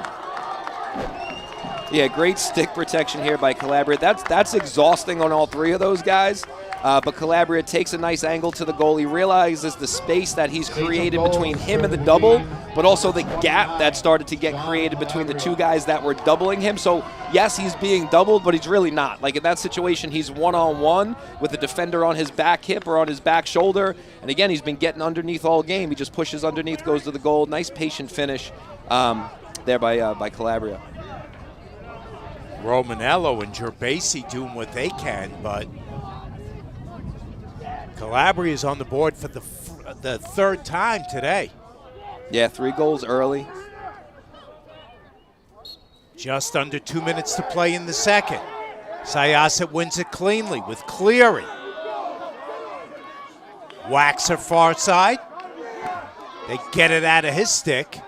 Yeah, great stick protection here by Calabria. That's exhausting on all 3 of those guys. But Calabria takes a nice angle to the goal. He realizes the space that he's created between him and the double, but also the gap that started to get created between the 2 guys that were doubling him. So, yes, he's being doubled, but he's really not. Like in that situation, he's one-on-one with the defender on his back hip or on his back shoulder. And again, he's been getting underneath all game. He just pushes underneath, goes to the goal. Nice patient finish there by Calabria. Romanello and Gerbasi doing what they can, but Calabria is on the board for the 3rd time today. Yeah, 3 goals early. Just under 2 minutes to play in the second. Syosset wins it cleanly with Cleary. Waxer far side. They get it out of his stick.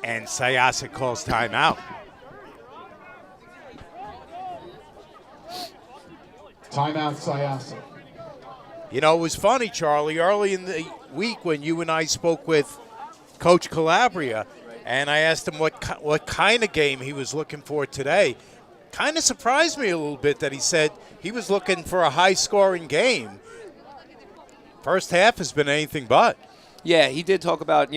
And Syosset calls timeout. Timeout, Syosset. You know, it was funny, Charlie, early in the week when you and I spoke with Coach Calabria, and I asked him what kind of game he was looking for today. Kind of surprised me a little bit that he said he was looking for a high-scoring game. First half has been anything but. Yeah, he did talk about,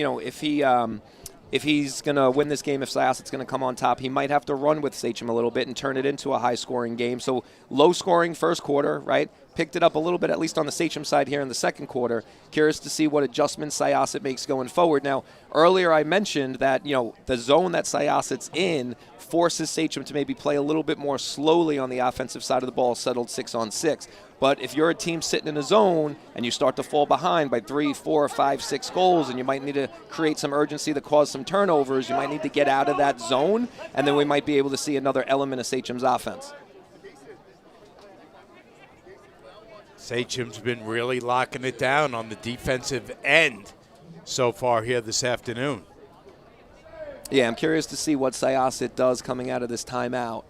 if he's going to win this game, if Syosset's going to come on top, he might have to run with Sachem a little bit and turn it into a high-scoring game. So low-scoring first quarter, right? Picked it up a little bit, at least on the Sachem side here in the second quarter. Curious to see what adjustments Syosset makes going forward. Now, earlier I mentioned that, the zone that Syosset's in forces Sachem to maybe play a little bit more slowly on the offensive side of the ball, settled 6-on-6. But if you're a team sitting in a zone and you start to fall behind by 3, 4, 5, 6 goals, and you might need to create some urgency to cause some turnovers, you might need to get out of that zone, and then we might be able to see another element of Sachem's offense. Sachem's been really locking it down on the defensive end so far here this afternoon. Yeah, I'm curious to see what Syosset does coming out of this timeout.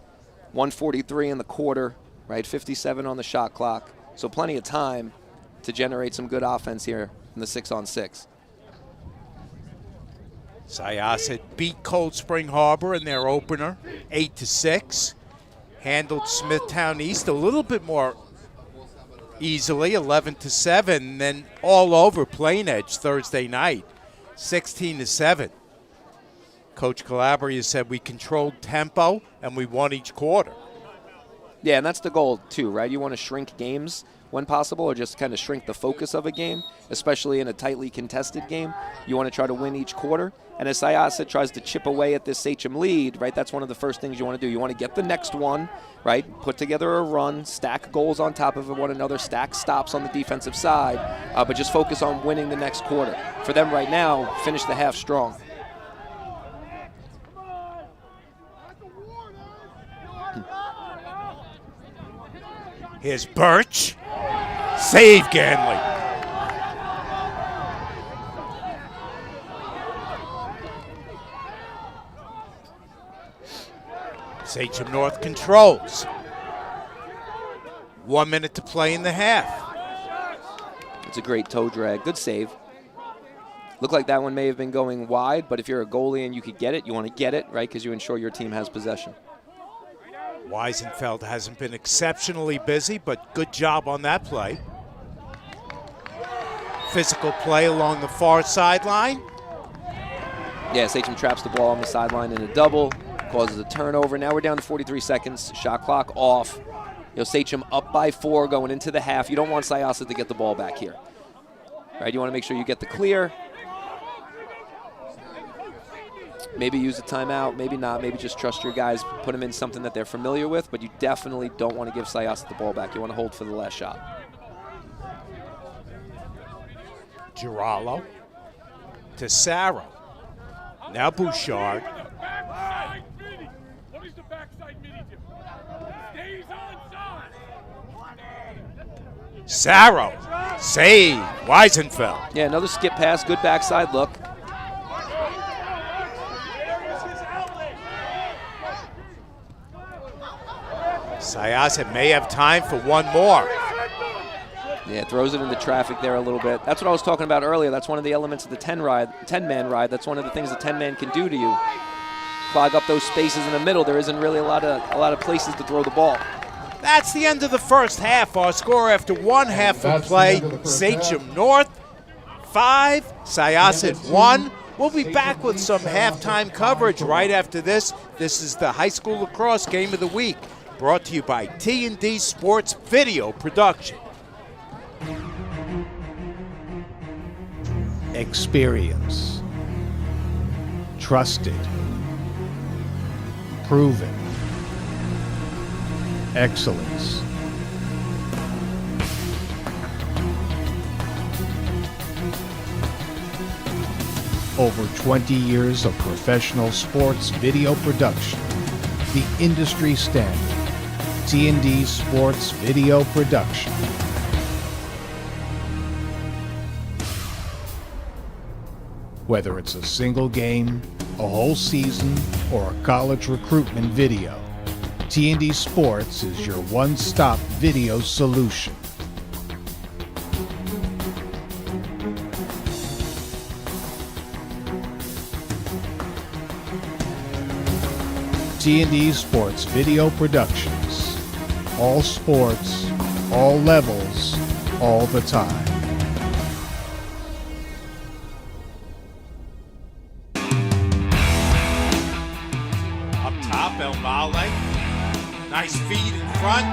1:43 in the quarter, right? 57 on the shot clock. So plenty of time to generate some good offense here in the 6-on-6. Syosset beat Cold Spring Harbor in their opener, 8-6. Handled Smithtown East a little bit more easily, 11-7. Then all over Plain Edge Thursday night, 16-7. Coach Calabria said we controlled tempo and we won each quarter. Yeah, and that's the goal too, right? You want to shrink games when possible, or just kind of shrink the focus of a game, especially in a tightly contested game. You want to try to win each quarter. And as Syosset tries to chip away at this Sachem lead, right, that's one of the first things you want to do. You want to get the next one, right, put together a run, stack goals on top of one another, stack stops on the defensive side, but just focus on winning the next quarter. For them right now, finish the half strong. Here's Birch. Save Ganley. Sachem North controls. 1 minute to play in the half. It's a great toe drag. Good save. Looked like that one may have been going wide, but if you're a goalie and you could get it, you want to get it, right, because you ensure your team has possession. Weisenfeld hasn't been exceptionally busy, but good job on that play. Physical play along the far sideline. Yeah, Sachem traps the ball on the sideline in a double, causes a turnover. Now we're down to 43 seconds. Shot clock off. Sachem up by 4 going into the half. You don't want Syosset to get the ball back here. Right, you want to make sure you get the clear. Maybe use a timeout, maybe not. Maybe just trust your guys, put them in something that they're familiar with, but you definitely don't want to give Syosset the ball back. You want to hold for the last shot. Girallo to Sarro. Now Bouchard. Sarro. Save. Weisenfeld. Yeah, another skip pass, good backside look. Syosset may have time for one more. Yeah, throws it into traffic there a little bit. That's what I was talking about earlier. That's one of the elements of the 10-man ride. That's one of the things the 10-man can do to you. Clog up those spaces in the middle. There isn't really a lot of places to throw the ball. That's the end of the first half. Our score after one half of play, Sachem North 5, Syosset 1. We'll be back with some halftime coverage right after this. This is the high school lacrosse game of the week, brought to you by T&D Sports Video Production. Experience. Trusted. Proven. Excellence. Over 20 years of professional sports video production. The industry standard. T&D Sports Video Production. Whether it's a single game, a whole season, or a college recruitment video, T&D Sports is your one-stop video solution. T&D Sports Video Productions. All sports, all levels, all the time. Nice feed in front,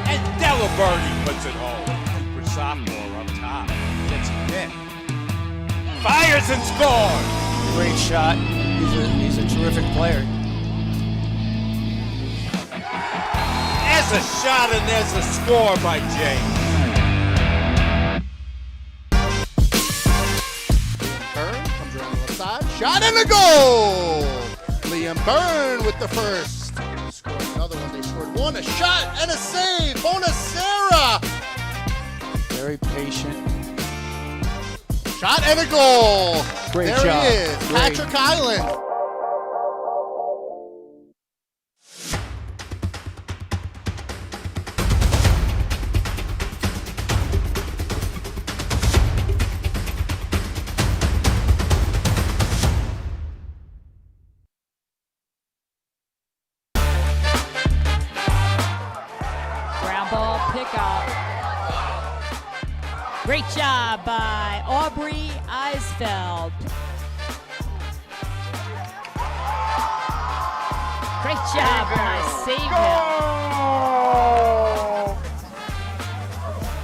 and Delaberti puts it home. Cooper sophomore up top, gets a hit, fires and scores. Great shot. He's a terrific player. There's a shot and there's a score by James. Byrne comes around the left side, shot and a goal. Liam Byrne with the first. Scored another one. They scored one, a shot and a save. Bonacera. Very patient. Shot and a goal. Great there job. He is, Great. Patrick Island. Great job by Aubrey Eisfeld. Great job by Sachem.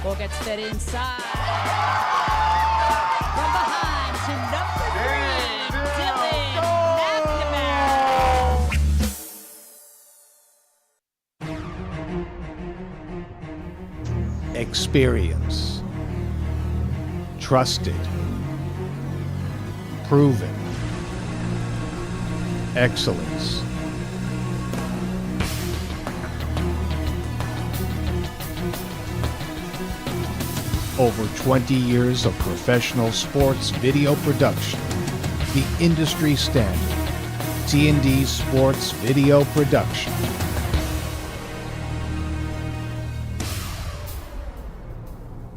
Ball gets fed inside. From behind to number 3, Dylan McNamara. Experience. Trusted. Proven. Excellence. Over 20 years of professional sports video production. The industry standard. T&D Sports Video Production.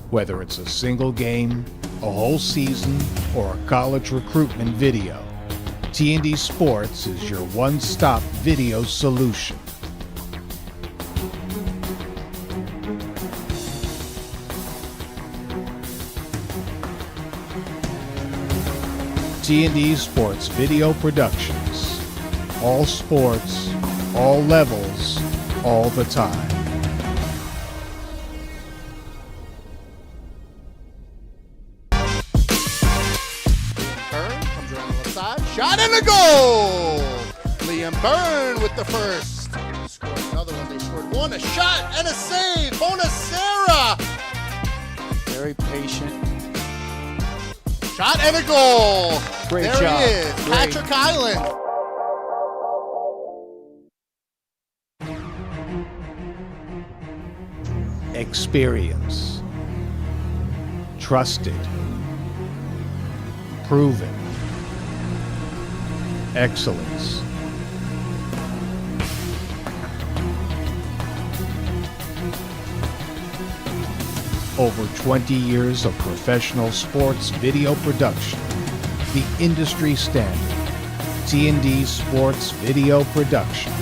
Whether it's a single game, a whole season, or a college recruitment video, T&D Sports is your one-stop video solution. T&D Sports Video Productions. All sports, all levels, all the time. Byrne comes around the left side. Shot and a goal! Liam Byrne with the first. Scored another one. They scored one. A shot and a save. Bonacera. Very patient. Shot and a goal. Great there job. he is. Great. Patrick Highland. Experience. Trusted. Proven. Excellence. Over 20 years of professional sports video production. The industry standard. T&D Sports Video Production.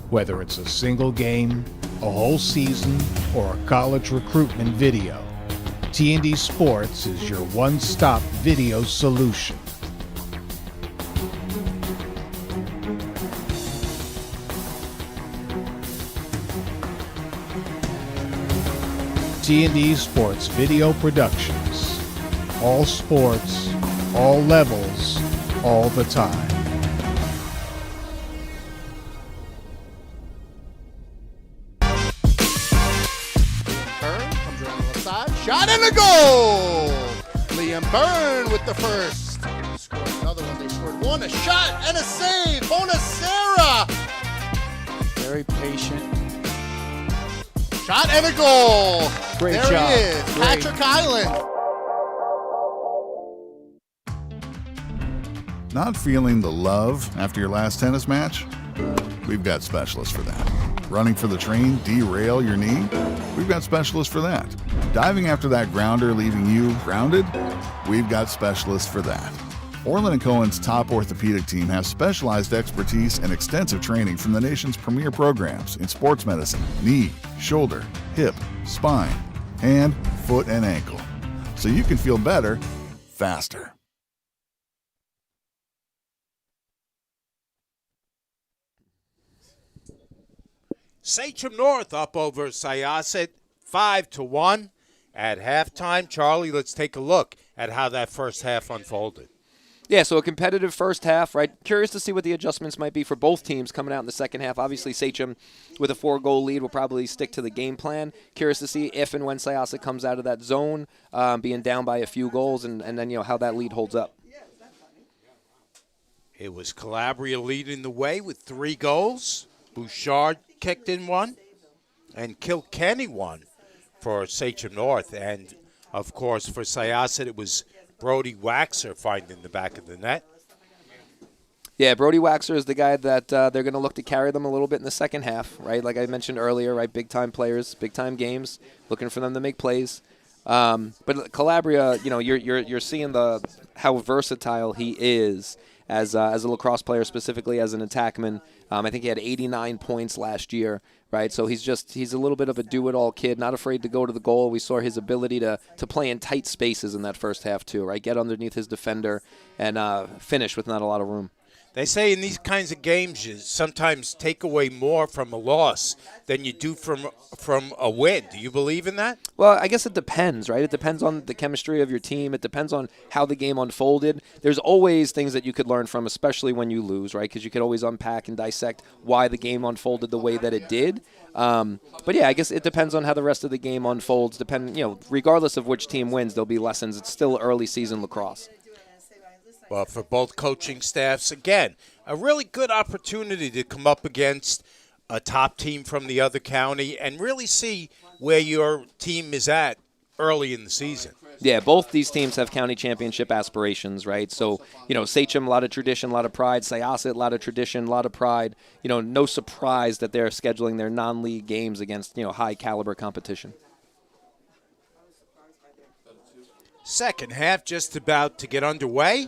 Whether it's a single game, a whole season, or a college recruitment video, T&D Sports is your one-stop video solution. T&D Sports Video Productions. All sports, all levels, all the time. Byrne comes around the left side. Shot and a goal! Liam Byrne with the first. Scored another one. They scored one. A shot and a save. Bonacera. Very patient. Shot and a goal. Great there job. he is. Great. Patrick Highland. Not feeling the love after your last tennis match? We've got specialists for that. Running for the train, derail your knee? We've got specialists for that. Diving after that grounder leaving you grounded? We've got specialists for that. Orland & Cohen's top orthopedic team has specialized expertise and extensive training from the nation's premier programs in sports medicine, knee, shoulder, hip, spine, hand, foot, and ankle. So you can feel better, faster. Sachem North up over Syosset 5-1 at halftime. Charlie, let's take a look at how that first half unfolded. Yeah, so a competitive first half, right? Curious to see what the adjustments might be for both teams coming out in the second half. Obviously, Sachem with a 4-goal lead will probably stick to the game plan. Curious to see if and when Syosset comes out of that zone, being down by a few goals, and then how that lead holds up. It was Calabria leading the way with 3 goals. Bouchard kicked in 1, and Kilkenny 1 for Sachem North. And, of course, for Syosset, it was Brody Waxer finding the back of the net. Yeah, Brody Waxer is the guy that they're going to look to carry them a little bit in the second half, right? Like I mentioned earlier, right? Big-time players, big-time games, looking for them to make plays. But Calabria, you're seeing how versatile he is as a lacrosse player, specifically as an attackman. I think he had 89 points last year, right? So he's a little bit of a do-it-all kid, not afraid to go to the goal. We saw his ability to play in tight spaces in that first half too, right? Get underneath his defender and finish with not a lot of room. They say in these kinds of games, you sometimes take away more from a loss than you do from a win. Do you believe in that? Well, I guess it depends, right? It depends on the chemistry of your team. It depends on how the game unfolded. There's always things that you could learn from, especially when you lose, right? Because you could always unpack and dissect why the game unfolded the way that it did. But yeah, I guess it depends on how the rest of the game unfolds. Regardless of which team wins, there'll be lessons. It's still early season lacrosse. Well, for both coaching staffs, again, a really good opportunity to come up against a top team from the other county and really see where your team is at early in the season. Yeah, both these teams have county championship aspirations, right? So, Sachem, a lot of tradition, a lot of pride. Syosset, a lot of tradition, a lot of pride. No surprise that they're scheduling their non-league games against, high-caliber competition. Second half just about to get underway.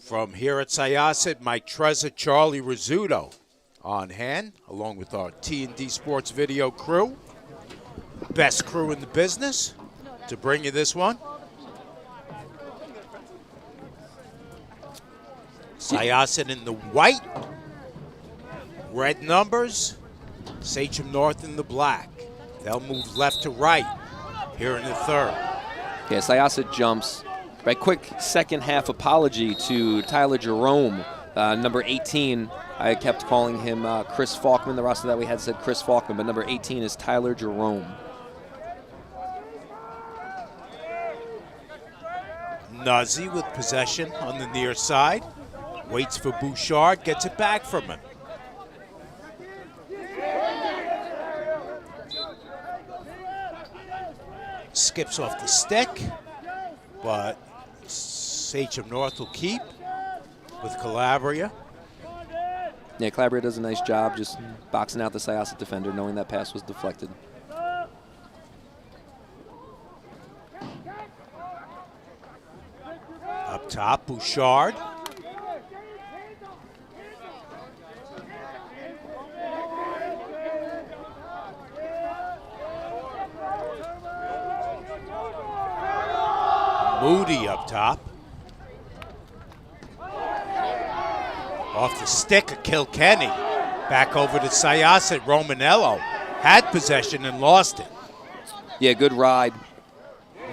From here at Syosset, Mike Trezor, Charlie Rizzuto on hand, along with our T&D Sports Video crew. Best crew in the business to bring you this one. Syosset in the white, red numbers, Sachem North in the black. They'll move left to right here in the third. Yeah, Syosset jumps. Right, quick second half apology to Tyler Jerome, number 18. I kept calling him Chris Faulkman. The roster that we had said Chris Faulkman, but number 18 is Tyler Jerome. Nuzzy with possession on the near side. Waits for Bouchard, gets it back from him. Skips off the stick, but Sachem North will keep with Calabria. Yeah, Calabria does a nice job just boxing out the Syosset defender, knowing that pass was deflected. Up top, Bouchard. Moody up top. Off the stick of Kilkenny. Back over to Syosset. Romanello had possession and lost it. Yeah, good ride.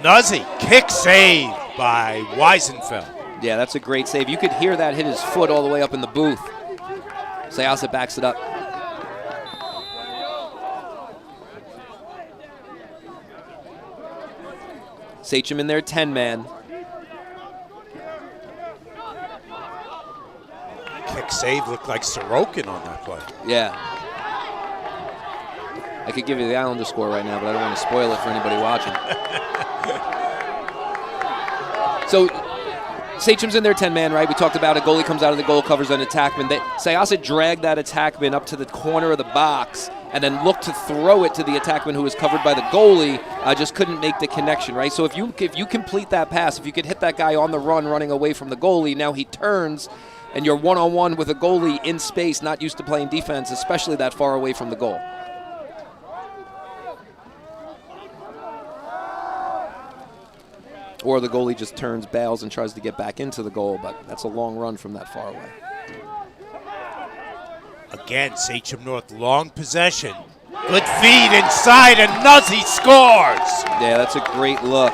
Nuzzy, kick save by Weisenfeld. Yeah, that's a great save. You could hear that hit his foot all the way up in the booth. Syosset backs it up. Sachem in their 10-man. Kick save looked like Sorokin on that play. Yeah. I could give you the Islander score right now, but I don't want to spoil it for anybody watching. So, Sachem's in their 10-man, right? We talked about a goalie comes out of the goal, covers an attackman. Syosset dragged that attackman up to the corner of the box and then looked to throw it to the attackman who was covered by the goalie, just couldn't make the connection, right? So if you complete that pass, if you could hit that guy on the run running away from the goalie, now he turns and you're one-on-one with a goalie in space, not used to playing defense, especially that far away from the goal. Or the goalie just turns, bails, and tries to get back into the goal, but that's a long run from that far away. Again, Sachem North, long possession. Good feed inside, and Nuzzy scores! Yeah, that's a great look.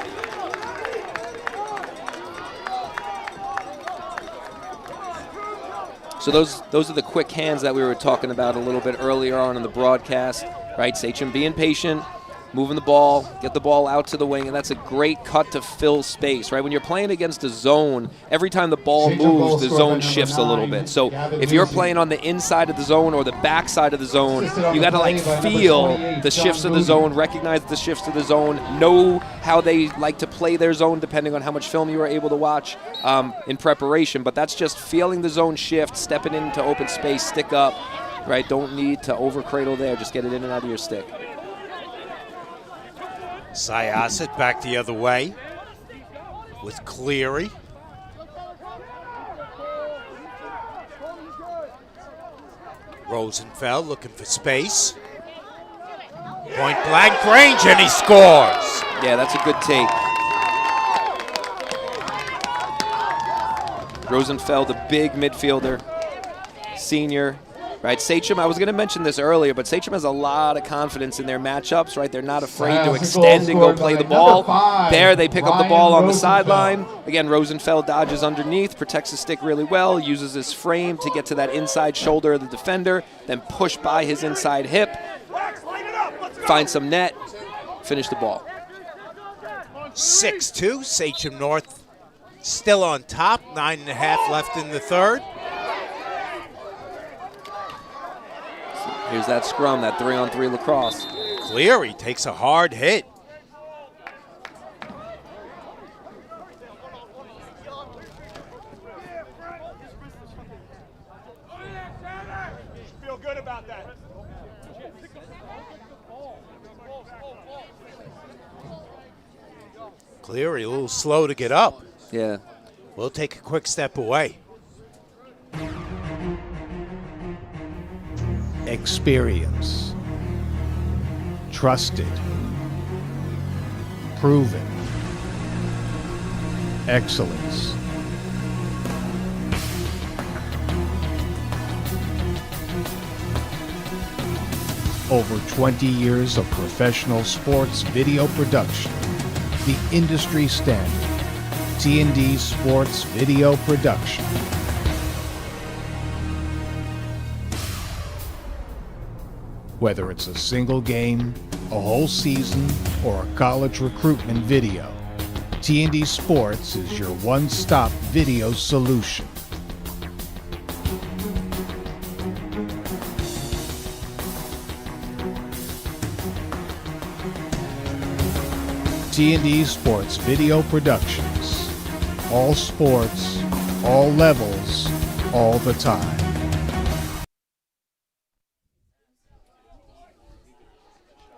So those are the quick hands that we were talking about a little bit earlier on in the broadcast, right? Sachem being patient, moving the ball, get the ball out to the wing, and that's a great cut to fill space, right? When you're playing against a zone, every time the ball moves, the zone shifts a little bit. So if you're playing on the inside of the zone or the back side of the zone, you got to feel the shifts of the zone, recognize the shifts of the zone, know how they like to play their zone depending on how much film you were able to watch in preparation. But that's just feeling the zone shift, stepping into open space, stick up, right? Don't need to over-cradle there. Just get it in and out of your stick. Syosset back the other way with Cleary. Rosenfeld looking for space. Point blank range, and he scores. Yeah, that's a good take. Rosenfeld, a big midfielder, senior. Right, Sachem, I was going to mention this earlier, but Sachem has a lot of confidence in their matchups, right? They're not afraid to extend and go play the ball. There, they pick up the ball on the sideline. Again, Rosenfeld dodges underneath, protects the stick really well, uses his frame to get to that inside shoulder of the defender, then push by his inside hip, find some net, finish the ball. 6-2, Sachem North still on top, 9.5 left in the third. Here's that scrum, that 3-on-3 lacrosse. Cleary takes a hard hit. Feel good about that. Cleary a little slow to get up. Yeah. We'll take a quick step away. Experience. Trusted. Proven. Excellence. Over 20 years of professional sports video production. The industry standard. T&D Sports Video Production. Whether it's a single game, a whole season, or a college recruitment video, T&D Sports is your one-stop video solution. T&D Sports Video Productions. All sports, all levels, all the time.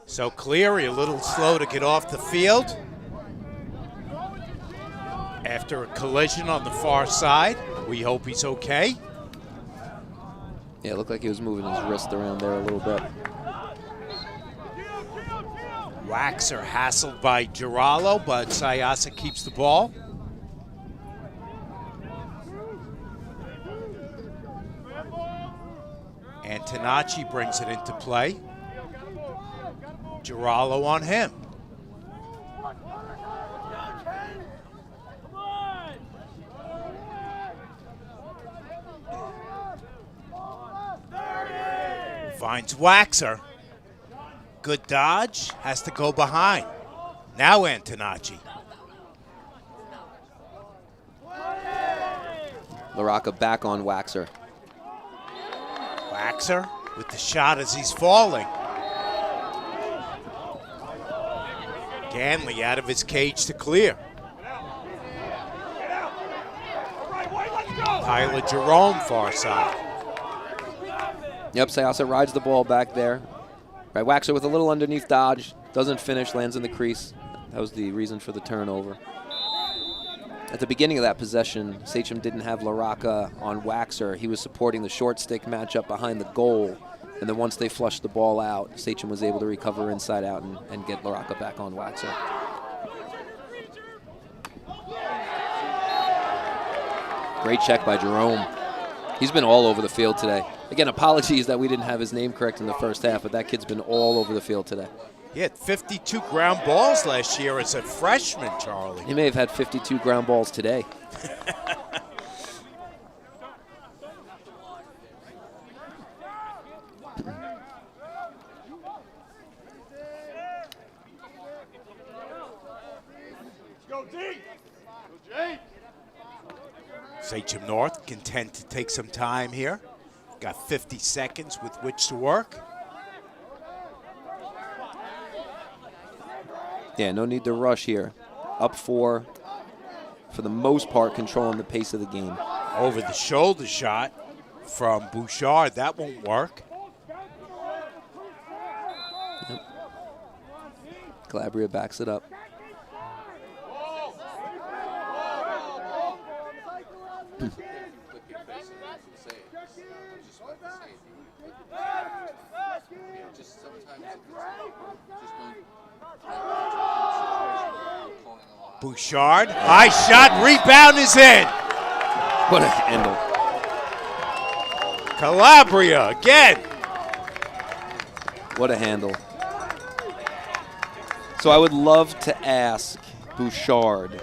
So Cleary a little slow to get off the field after a collision on the far side. We hope he's okay. Yeah, it looked like he was moving his wrist around there a little bit. Waxer hassled by Girallo, but Syosset keeps the ball. Antonacci brings it into play. Girallo on him. Finds Waxer. Good dodge, has to go behind. Now Antonacci. LaRocca back on Waxer. Waxer with the shot as he's falling. Ganley out of his cage to clear. Tyler Jerome far side. Yep, Syosset rides the ball back there. Right, Waxer with a little underneath dodge, doesn't finish, lands in the crease. That was the reason for the turnover. At the beginning of that possession, Sachem didn't have LaRocca on Waxer. He was supporting the short stick matchup behind the goal. And then once they flushed the ball out, Sachem was able to recover inside out and get LaRocca back on Waxer. Great check by Jerome. He's been all over the field today. Again, apologies that we didn't have his name correct in the first half, but that kid's been all over the field today. He had 52 ground balls last year as a freshman, Charlie. He may have had 52 ground balls today. Sachem North content to take some time here. Got 50 seconds with which to work. Yeah, no need to rush here. Up 4, for the most part, controlling the pace of the game. Over the shoulder shot from Bouchard. That won't work. Yep. Calabria backs it up. Bouchard, high shot, rebound is in. What a handle. Calabria again. What a handle. So I would love to ask Bouchard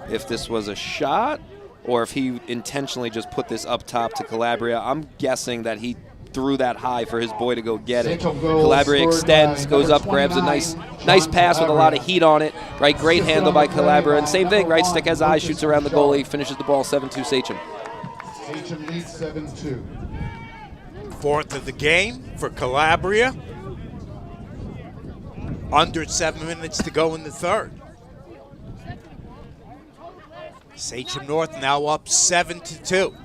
if this was a shot or if he intentionally just put this up top to Calabria. I'm guessing that he threw that high for his boy to go get it. Calabria extends, goes up, grabs a nice pass with a lot of heat on it. Right, great handle by Calabria. And same thing, right, stick has eyes, shoots around the goalie, finishes the ball 7-2 Sachem. Sachem leads 7-2. Fourth of the game for Calabria. Under 7 minutes to go in the third. Sachem North now up 7-2.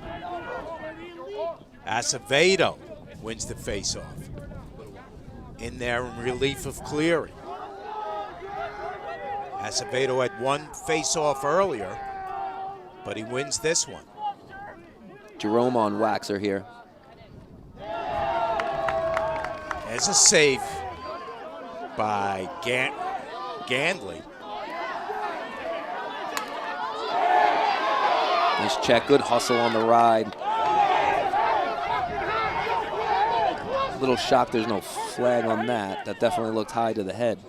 Acevedo wins the faceoff. In there in relief of Cleary. Acevedo had one faceoff earlier, but he wins this one. Jerome on Waxer here. There's a save by Gandley. Nice check, good hustle on the ride. Little shock there's no flag on that. That definitely looked high to the head.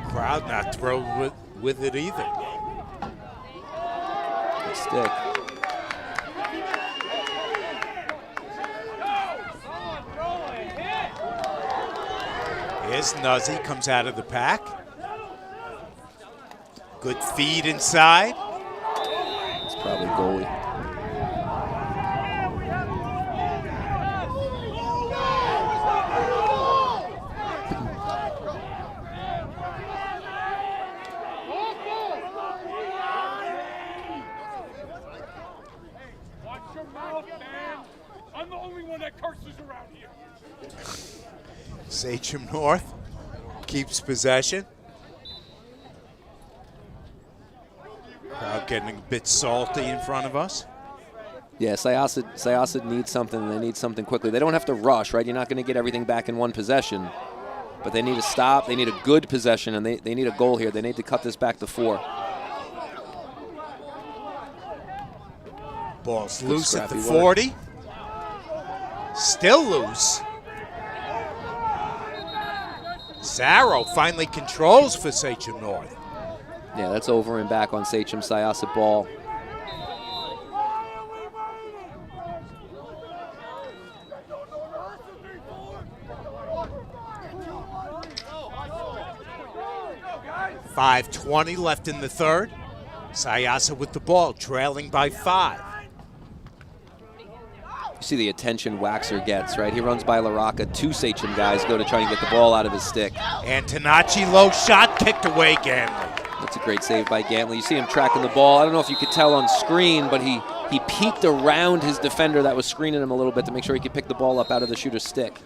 Crowd not thrilled with it either. Good stick. Here's Nuzzy, comes out of the pack. Good feed inside. It's probably goalie. I'm the only one that curses around here. Sachem North keeps possession. Crowd getting a bit salty in front of us. Yeah, Syosset needs something. They need something quickly. They don't have to rush, right? You're not going to get everything back in one possession. But they need to stop. They need a good possession, and they need a goal here. They need to cut this back to 4. Ball's Good loose at the scrappy 40. Still loose. Zarro finally controls for Sachem North. Yeah, that's over and back on Sachem. Syosset ball. .5:20 left in the third. Syosset with the ball, trailing by 5. You see the attention Waxer gets, right? He runs by LaRocca. 2 Sachem guys go to try and get the ball out of his stick. Antonacci, low shot, kicked away Ganley. That's a great save by Gantley. You see him tracking the ball. I don't know if you could tell on screen, but he peeked around his defender that was screening him a little bit to make sure he could pick the ball up out of the shooter's stick.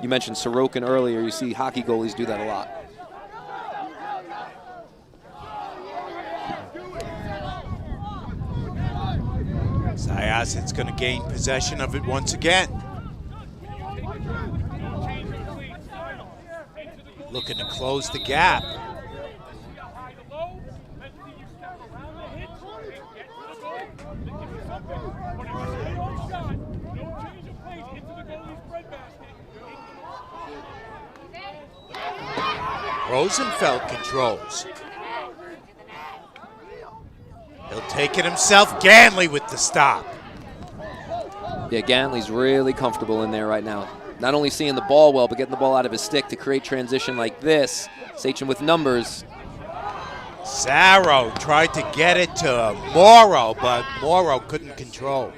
You mentioned Sorokin earlier. You see hockey goalies do that a lot. Syosset's going to gain possession of it once again. Looking to close the gap. Rosenfeld controls. He'll take it himself. Ganley with the stop. Yeah, Gantley's really comfortable in there right now. Not only seeing the ball well, but getting the ball out of his stick to create transition like this. Sachem with numbers. Zarro tried to get it to Morrow, but Morrow couldn't control.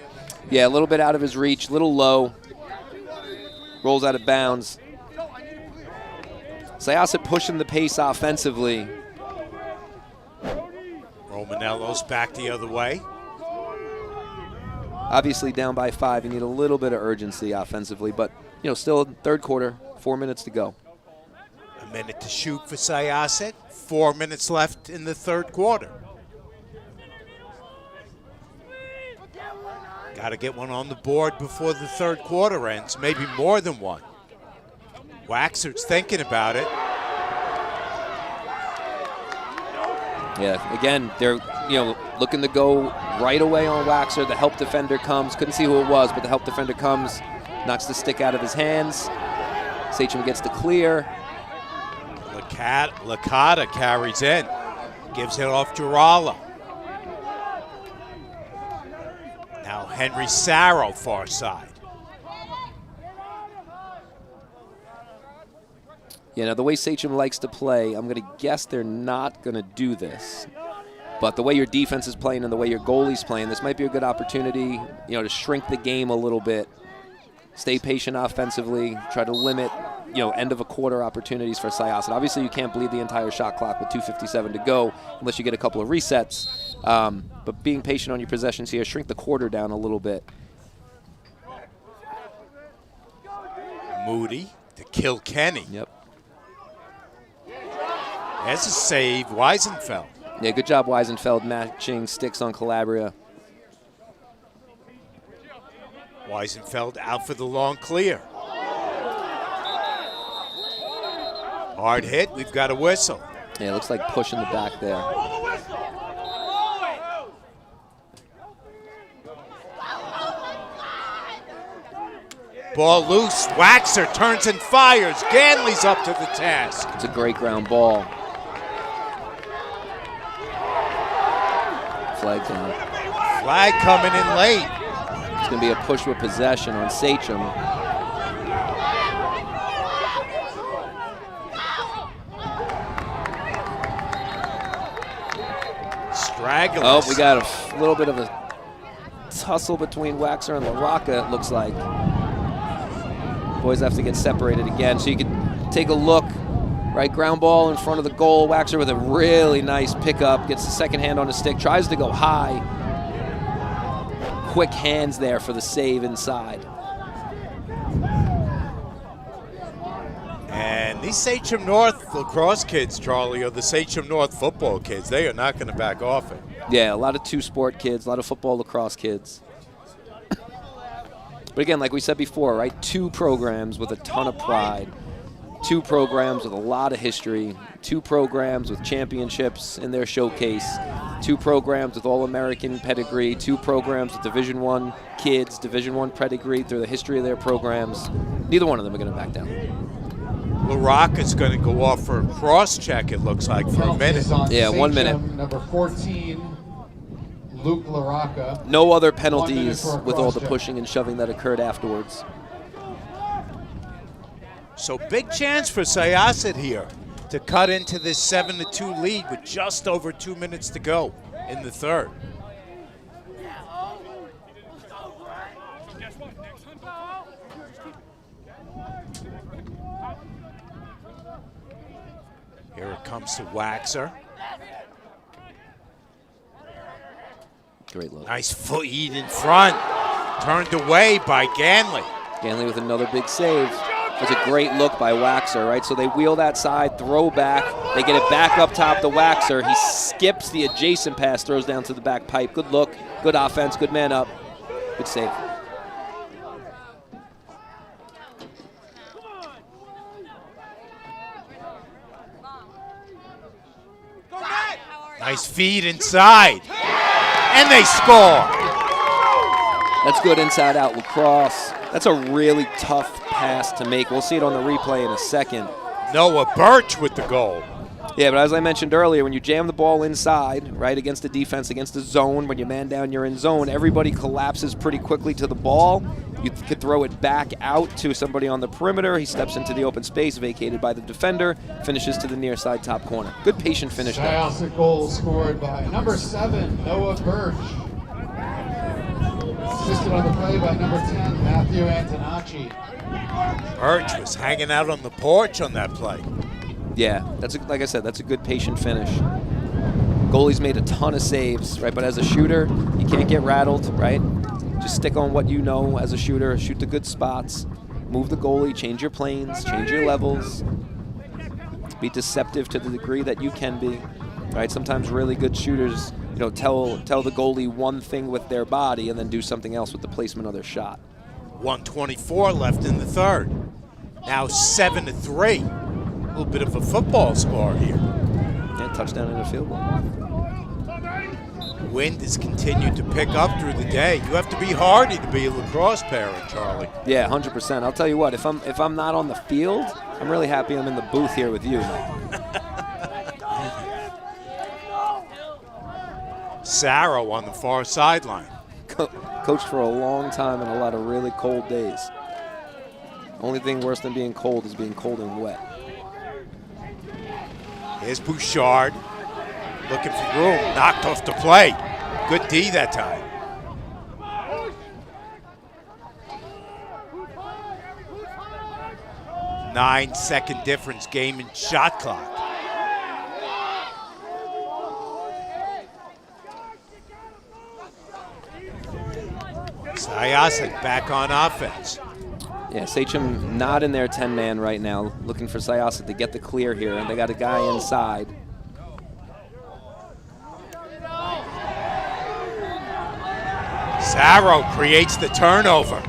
Yeah, a little bit out of his reach, a little low. Rolls out of bounds. Syosset pushing the pace offensively. Romanello's back the other way. Obviously down by 5, you need a little bit of urgency offensively, but you know, still third quarter, 4 minutes to go. A minute to shoot for Syosset. 4 minutes left in the third quarter. Got to get one on the board before the third quarter ends, maybe more than one. Waxer's thinking about it. Yeah, again, they're looking to go right away on Waxer. The help defender comes. Couldn't see who it was, but the help defender comes, knocks the stick out of his hands. Sachem gets the clear. Licata carries in, gives it off Girala. Now Henry Sarro, far side. The way Sachem likes to play, I'm going to guess they're not going to do this. But the way your defense is playing and the way your goalie's playing, this might be a good opportunity, to shrink the game a little bit. Stay patient offensively, try to limit, end of a quarter opportunities for Syosset. Obviously, you can't bleed the entire shot clock with 2:57 to go unless you get a couple of resets. But being patient on your possessions here, shrink the quarter down a little bit. Moody to Kilkenny. Yep. There's a save, Weisenfeld. Yeah, good job, Weisenfeld, matching sticks on Calabria. Weisenfeld out for the long clear. Hard hit, we've got a whistle. Yeah, it looks like push in the back there. Ball loose, Waxer turns and fires. Ganley's up to the task. It's a great ground ball. Flag down. Flag coming in late. It's going to be a push with possession on Sachem. Stragglers. Oh, we got a little bit of a tussle between Waxer and LaRocca, it looks like. Boys have to get separated again. So you can take a look. Right, ground ball in front of the goal. Waxer with a really nice pickup. Gets the second hand on the stick. Tries to go high. Quick hands there for the save inside. And these Sachem North lacrosse kids, Charlie, are the Sachem North football kids. They are not going to back off it. Yeah, a lot of two-sport kids, a lot of football lacrosse kids. But again, like we said before, right, two programs with a ton of pride. Two programs with a lot of history, two programs with championships in their showcase, two programs with All-American pedigree, two programs with Division I kids, Division I pedigree through the history of their programs. Neither one of them are going to back down. LaRocca's going to go off for a cross-check, it looks like, for a minute. Yeah, 1 minute. Number 14, Luke LaRocca. No other penalties with all the pushing and shoving that occurred afterwards. So big chance for Syosset here to cut into this 7-2 lead with just over 2 minutes to go in the third. Here it comes to Waxer. Great look. Nice foot eat in front. Turned away by Ganley. Ganley with another big save. That's a great look by Waxer, right? So they wheel that side, throw back. They get it back up top to Waxer. He skips the adjacent pass, throws down to the back pipe. Good look, good offense, good man up. Good save. Nice feed inside. And they score. That's good inside-out lacrosse. That's a really tough pass to make. We'll see it on the replay in a second. Noah Birch with the goal. Yeah, but as I mentioned earlier, when you jam the ball inside, right, against the defense, against the zone, when you man down, you're in zone, everybody collapses pretty quickly to the ball. You could throw it back out to somebody on the perimeter. He steps into the open space, vacated by the defender, finishes to the near side top corner. Good patient finish there. Syosset goal scored by number 7, Noah Birch. Assisted on the play by number 10, Matthew Antonacci. Birch was hanging out on the porch on that play. Yeah, like I said, that's a good patient finish. Goalie's made a ton of saves, right? But as a shooter, you can't get rattled, right? Just stick on what you know as a shooter. Shoot the good spots. Move the goalie. Change your planes. Change your levels. Be deceptive to the degree that you can be, right? Sometimes really good shooters, tell the goalie one thing with their body and then do something else with the placement of their shot. 1:24 left in the third. Now 7-3. A little bit of a football score here. Yeah, touchdown and a field goal. wind has continued to pick up through the day. You have to be hardy to be a lacrosse parent, Charlie. Yeah, 100%. I'll tell you what, if I'm not on the field, I'm really happy I'm in the booth here with you, Mike. Sarro on the far sideline. Coached for a long time in a lot of really cold days. Only thing worse than being cold is being cold and wet. Here's Bouchard. Looking for room. Knocked off the play. Good D that time. Nine-second difference game in shot clock. Syosset back on offense. Yeah, Sachem not in their 10-man right now, looking for Syosset to get the clear here, and they got a guy inside. Sarro creates the turnover.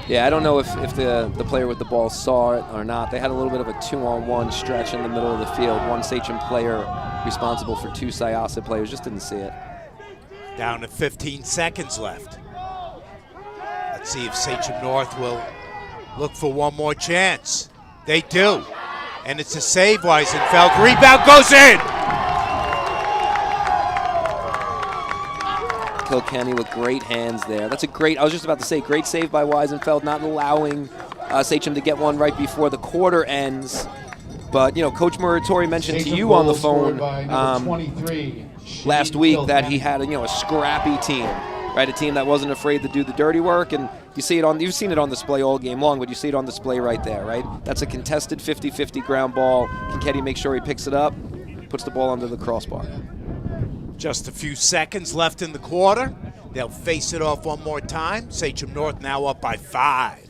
Yeah, I don't know if the player with the ball saw it or not. They had a little bit of a 2-on-1 stretch in the middle of the field. One Sachem player responsible for two Syosset players just didn't see it. Down to 15 seconds left. Let's see if Sachem North will look for one more chance. They do. And it's a save, Weisenfeld. Rebound goes in. Kilkenny with great hands there. That's a great, I was just about to say, great save by Weisenfeld, not allowing Sachem to get one right before the quarter ends. But, you know, Coach Muratori mentioned to you on the phone last week that he had, a scrappy team, right? A team that wasn't afraid to do the dirty work. And you see it on, you've seen it on display all game long, but you see it on display right there, right? That's a contested 50-50 ground ball. Kilkenny makes sure he picks it up, puts the ball under the crossbar. Just a few seconds left in the quarter. They'll face it off one more time. Sachem North now up by 5.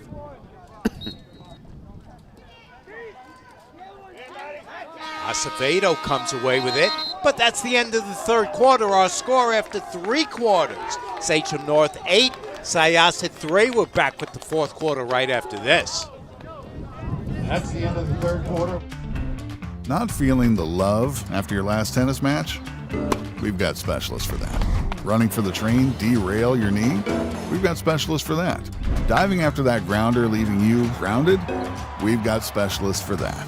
Acevedo comes away with it, but that's the end of the third quarter. Our score after 3 quarters. Sachem North 8, Syosset 3. We're back with the fourth quarter right after this. That's the end of the third quarter. Not feeling the love after your last tennis match? We've got specialists for that. Running for the train, derail your knee? We've got specialists for that. Diving after that grounder, leaving you grounded? We've got specialists for that.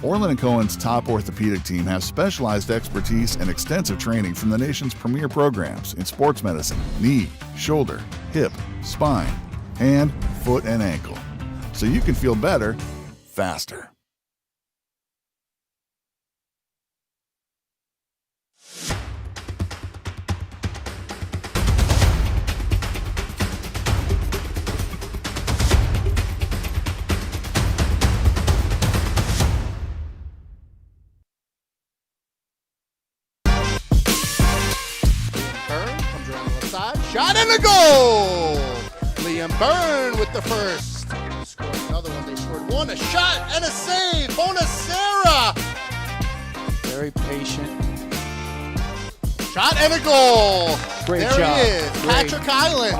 Orland & Cohen's top orthopedic team has specialized expertise and extensive training from the nation's premier programs in sports medicine, knee, shoulder, hip, spine, hand, foot, and ankle. So you can feel better, faster. Shot and a goal! Liam Byrne with the first. Scored another one. They scored one. A shot and a save. Bonacera. Very patient. Shot and a goal. Great there job. He is. Great. Patrick Island.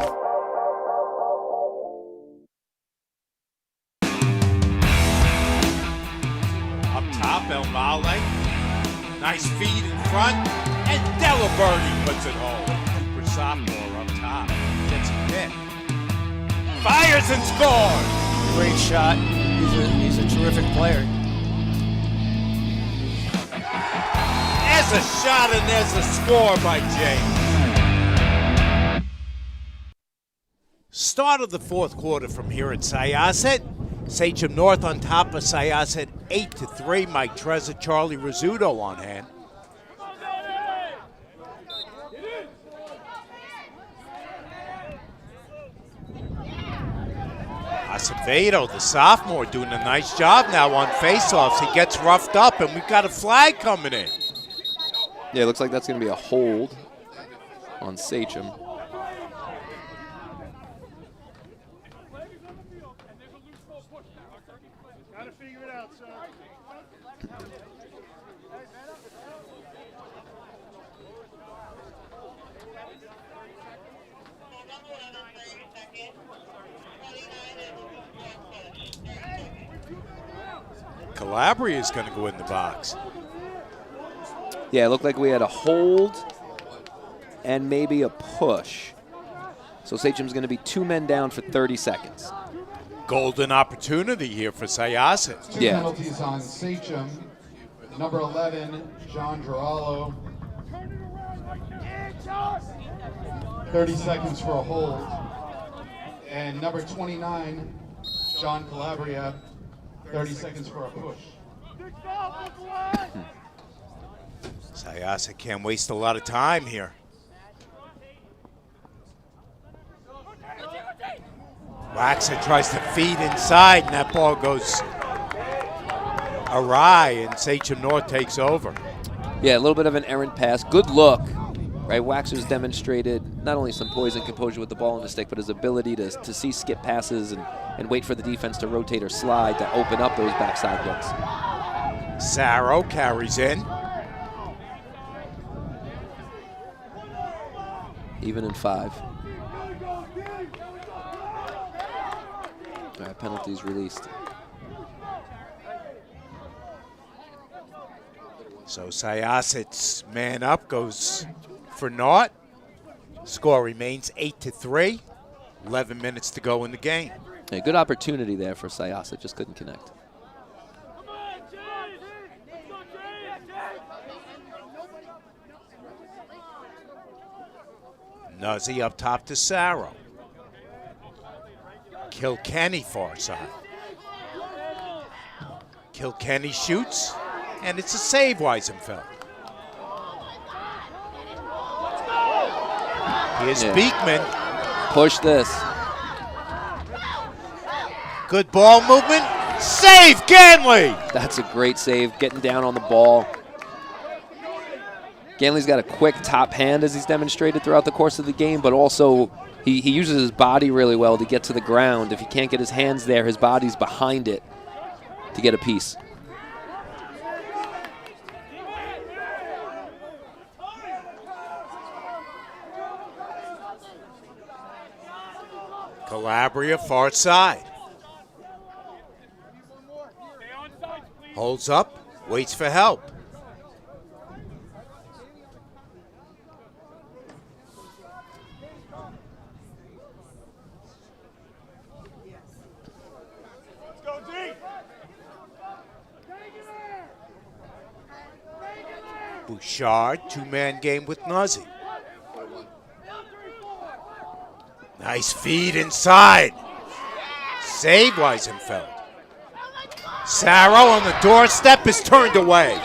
Up top, El Male. Nice feed in front. And Delaberti puts it home. Cooper sophomore up top. Gets a hit. Fires and scores. Great shot. He's a terrific player. There's a shot and there's a score by James. Start of the fourth quarter from here at Syosset. Sachem North on top of Syosset 8-3. Mike Trezza, Charlie Rizzuto on hand. Acevedo, the sophomore, doing a nice job now on faceoffs. He gets roughed up, and we've got a flag coming in. Yeah, it looks like that's going to be a hold on Sachem. Gotta figure it out, son. Calabria is going to go in the box. Yeah, it looked like we had a hold and maybe a push. So Sachem's going to be 2 men down for 30 seconds. Golden opportunity here for Syosset. Two penalties on Sachem. Number 11, John Girallo. 30 seconds for a hold. And number 29, John Calabria, 30 seconds for a push. Syosset can't waste a lot of time here. Waxer tries to feed inside, and that ball goes awry, and Sachem North takes over. Yeah, a little bit of an errant pass. Good look. Right, Waxer's demonstrated not only some poise and composure with the ball in the stick, but his ability to see skip passes and wait for the defense to rotate or slide to open up those backside looks. Sarro carries in. Even in 5. All right, penalties released. So Syosset's man up goes for naught. Score remains 8-3. 11 minutes to go in the game. A good opportunity there for Syosset, just couldn't connect. Nuzzy up top to Sarro. Kilkenny far side. Kilkenny shoots, and it's a save, Weisenfeld. Here's Beekman. Push this. Good ball movement. Save, Ganley! That's a great save, getting down on the ball. Ganley's got a quick top hand, as he's demonstrated throughout the course of the game, but also he uses his body really well to get to the ground. If he can't get his hands there, his body's behind it to get a piece. Calabria far side. Holds up, waits for help. Bouchard, 2-man game with Nuzzy. Nice feed inside. Save, Weisenfeld. Sarro on the doorstep is turned away.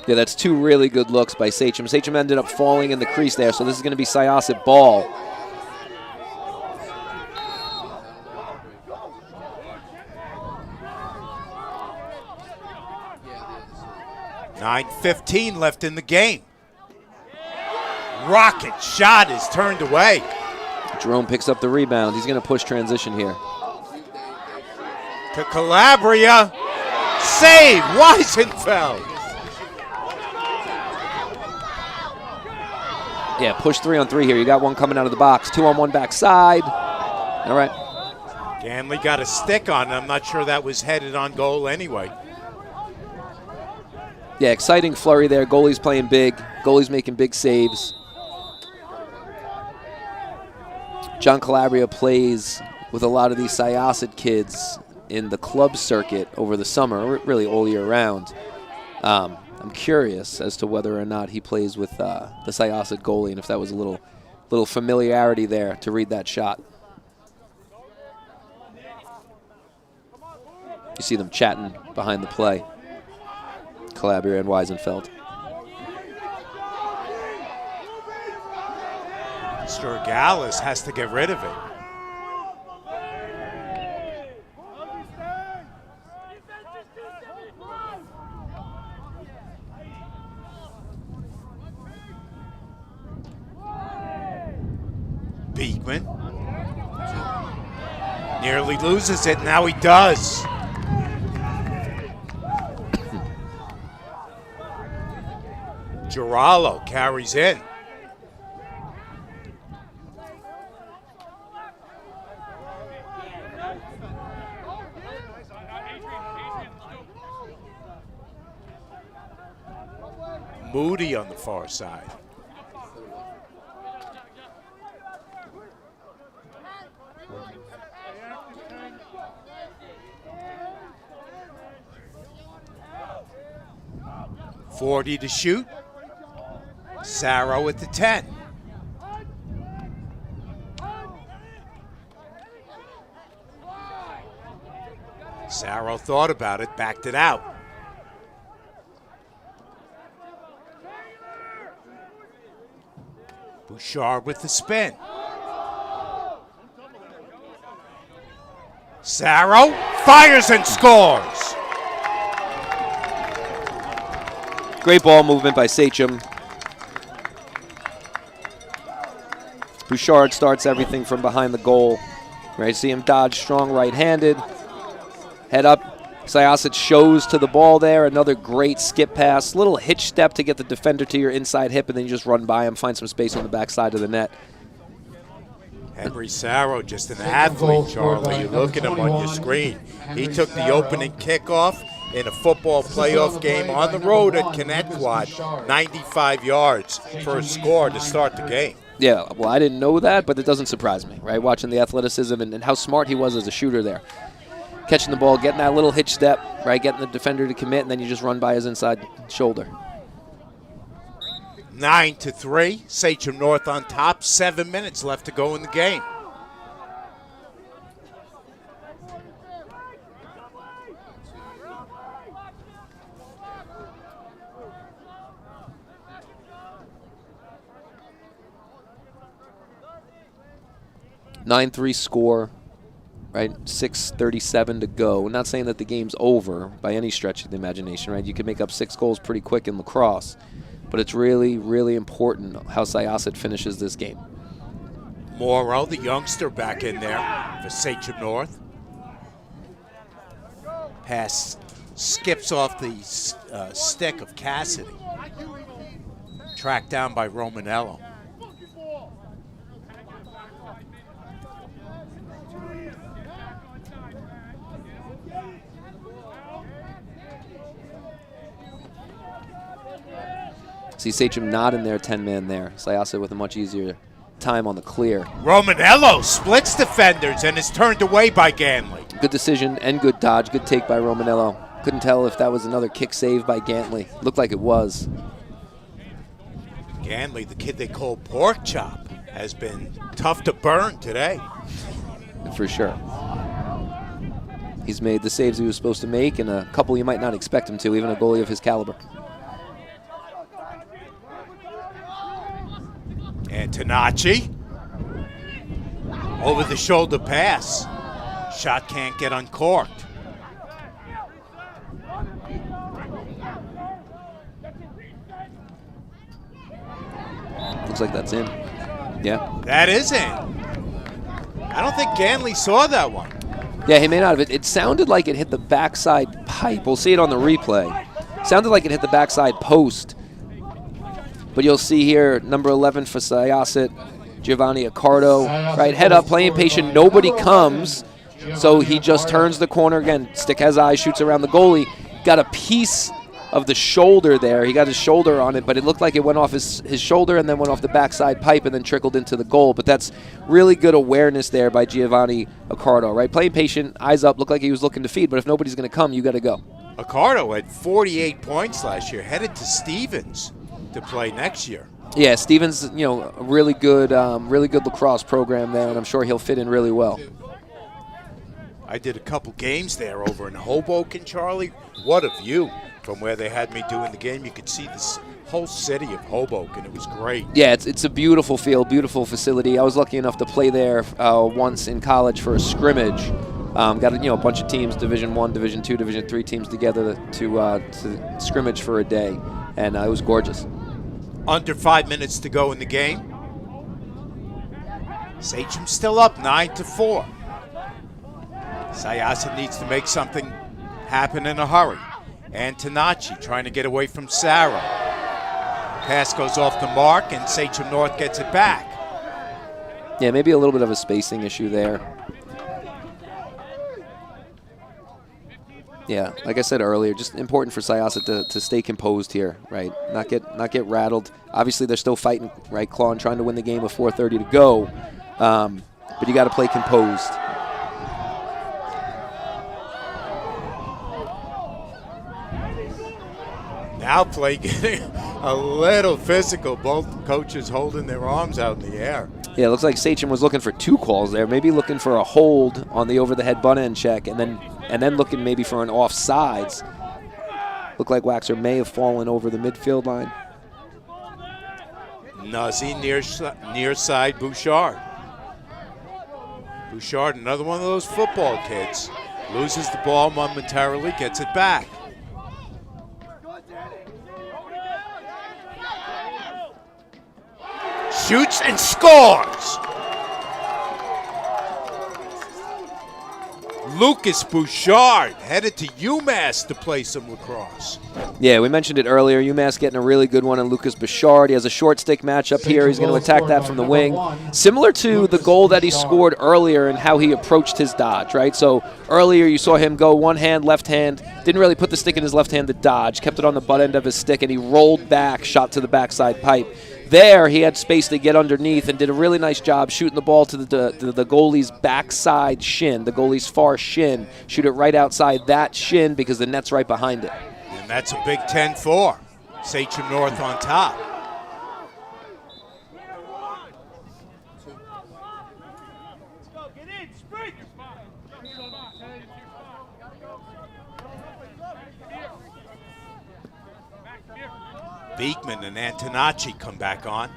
Yeah, that's 2 really good looks by Sachem. Sachem ended up falling in the crease there, so this is going to be Syosset ball. .9:15 left in the game. Rocket shot is turned away. Jerome picks up the rebound. He's going to push transition here. To Calabria. Save, Weisenfeld. Yeah, push 3-on-3 here. You got one coming out of the box. 2-on-1 backside. All right. Ganley got a stick on it. I'm not sure that was headed on goal anyway. Yeah, exciting flurry there. Goalie's playing big. Goalie's making big saves. John Calabria plays with a lot of these Syosset kids in the club circuit over the summer, really all year round. I'm curious as to whether or not he plays with the Syosset goalie and if that was a little familiarity there to read that shot. You see them chatting behind the play. Calabria and Weisenfeld. Sturgalis has to get rid of it. Beekman nearly loses it. Now he does. Girallo carries in. Moody on the far side. 40 to shoot. Sarro at the 10. Sarro thought about it, backed it out. Bouchard with the spin. Sarro fires and scores. Great ball movement by Sachem. Bouchard starts everything from behind the goal. Right, see him dodge strong right-handed. Head up. Syosset shows to the ball there. Another great skip pass. Little hitch step to get the defender to your inside hip, and then you just run by him, find some space on the backside of the net. Henry Sarro, just an athlete, Charlie. You look at him on your screen. He took the opening kickoff in a football playoff game on the road at Connecticut, 95 yards for a score to start the game. Yeah, well, I didn't know that, but it doesn't surprise me, right? Watching the athleticism and how smart he was as a shooter there. Catching the ball, getting that little hitch step, right? Getting the defender to commit, and then you just run by his inside shoulder. 9-3, Sachem North on top. 7 minutes left to go in the game. (9-3) score. Right, 6:37 to go. I'm not saying that the game's over by any stretch of the imagination, right? You can make up 6 goals pretty quick in lacrosse, but it's really, really important how Syosset finishes this game. Morrow, the youngster, back in there for Sachem North. Pass skips off the stick of Cassidy. Tracked down by Romanello. See Sachem not in their 10-man there. Syosset with a much easier time on the clear. Romanello splits defenders and is turned away by Ganley. Good decision and good dodge. Good take by Romanello. Couldn't tell if that was another kick save by Gantley. Looked like it was. Ganley, the kid they call Pork Chop, has been tough to burn today. For sure. He's made the saves he was supposed to make, and a couple you might not expect him to, even a goalie of his caliber. And Tanachi, over the shoulder pass. Shot can't get uncorked. Looks like that's in. Yeah. That is in. I don't think Ganley saw that one. Yeah, he may not have. It sounded like it hit the backside pipe. We'll see it on the replay. Sounded like it hit the backside post. But you'll see here, number 11 for Syosset, Giovanni Accardo, right, head up, playing patient, nobody comes, so he just turns the corner again, stick has eyes, shoots around the goalie, got a piece of the shoulder there, he got his shoulder on it, but it looked like it went off his shoulder and then went off the backside pipe and then trickled into the goal, but that's really good awareness there by Giovanni Accardo, right, playing patient, eyes up, looked like he was looking to feed, but if nobody's going to come, you got to go. Accardo had 48 points last year, headed to Stevens to play next year. Yeah, Stevens, you know, a really good lacrosse program there, and I'm sure he'll fit in really well. I did a couple games there over in Hoboken, Charlie. What a view from where they had me doing the game. You could see this whole city of Hoboken. It was great. Yeah, it's a beautiful field, beautiful facility. I was lucky enough to play there once in college for a scrimmage. Got a bunch of teams, Division I, Division II, Division III teams together to scrimmage for a day, and it was gorgeous. Under 5 minutes to go in the game. Sachem still up 9-4. Syosset needs to make something happen in a hurry. And Tanachi trying to get away from Sarro. Pass goes off the mark, and Sachem North gets it back. Yeah, maybe a little bit of a spacing issue there. Yeah, like I said earlier, just important for Syosset to stay composed here, right? Not get rattled. Obviously, they're still fighting, right? Clawing, trying to win the game with 4:30 to go. But you got to play composed. Now play getting a little physical. Both coaches holding their arms out in the air. Yeah, it looks like Sachem was looking for 2 calls there. Maybe looking for a hold on the over-the-head butt end check, and then looking maybe for an offsides. Looked like Waxer may have fallen over the midfield line. Nuzzy near side Bouchard. Bouchard, another one of those football kids. Loses the ball momentarily, gets it back. Shoots and scores! Lucas Bouchard headed to UMass to play some lacrosse. Yeah, we mentioned it earlier. UMass getting a really good one on Lucas Bouchard. He has a short stick matchup here. He's going to attack that from the wing. Similar to the goal that he scored earlier and how he approached his dodge, right? So earlier you saw him go one hand, left hand, didn't really put the stick in his left hand to dodge, kept it on the butt end of his stick, and he rolled back, shot to the backside pipe. There, he had space to get underneath and did a really nice job shooting the ball to the goalie's backside shin, the goalie's far shin. Shoot it right outside that shin because the net's right behind it. And that's a Big 10-4. Sachem North on top. Beekman and Antonacci come back on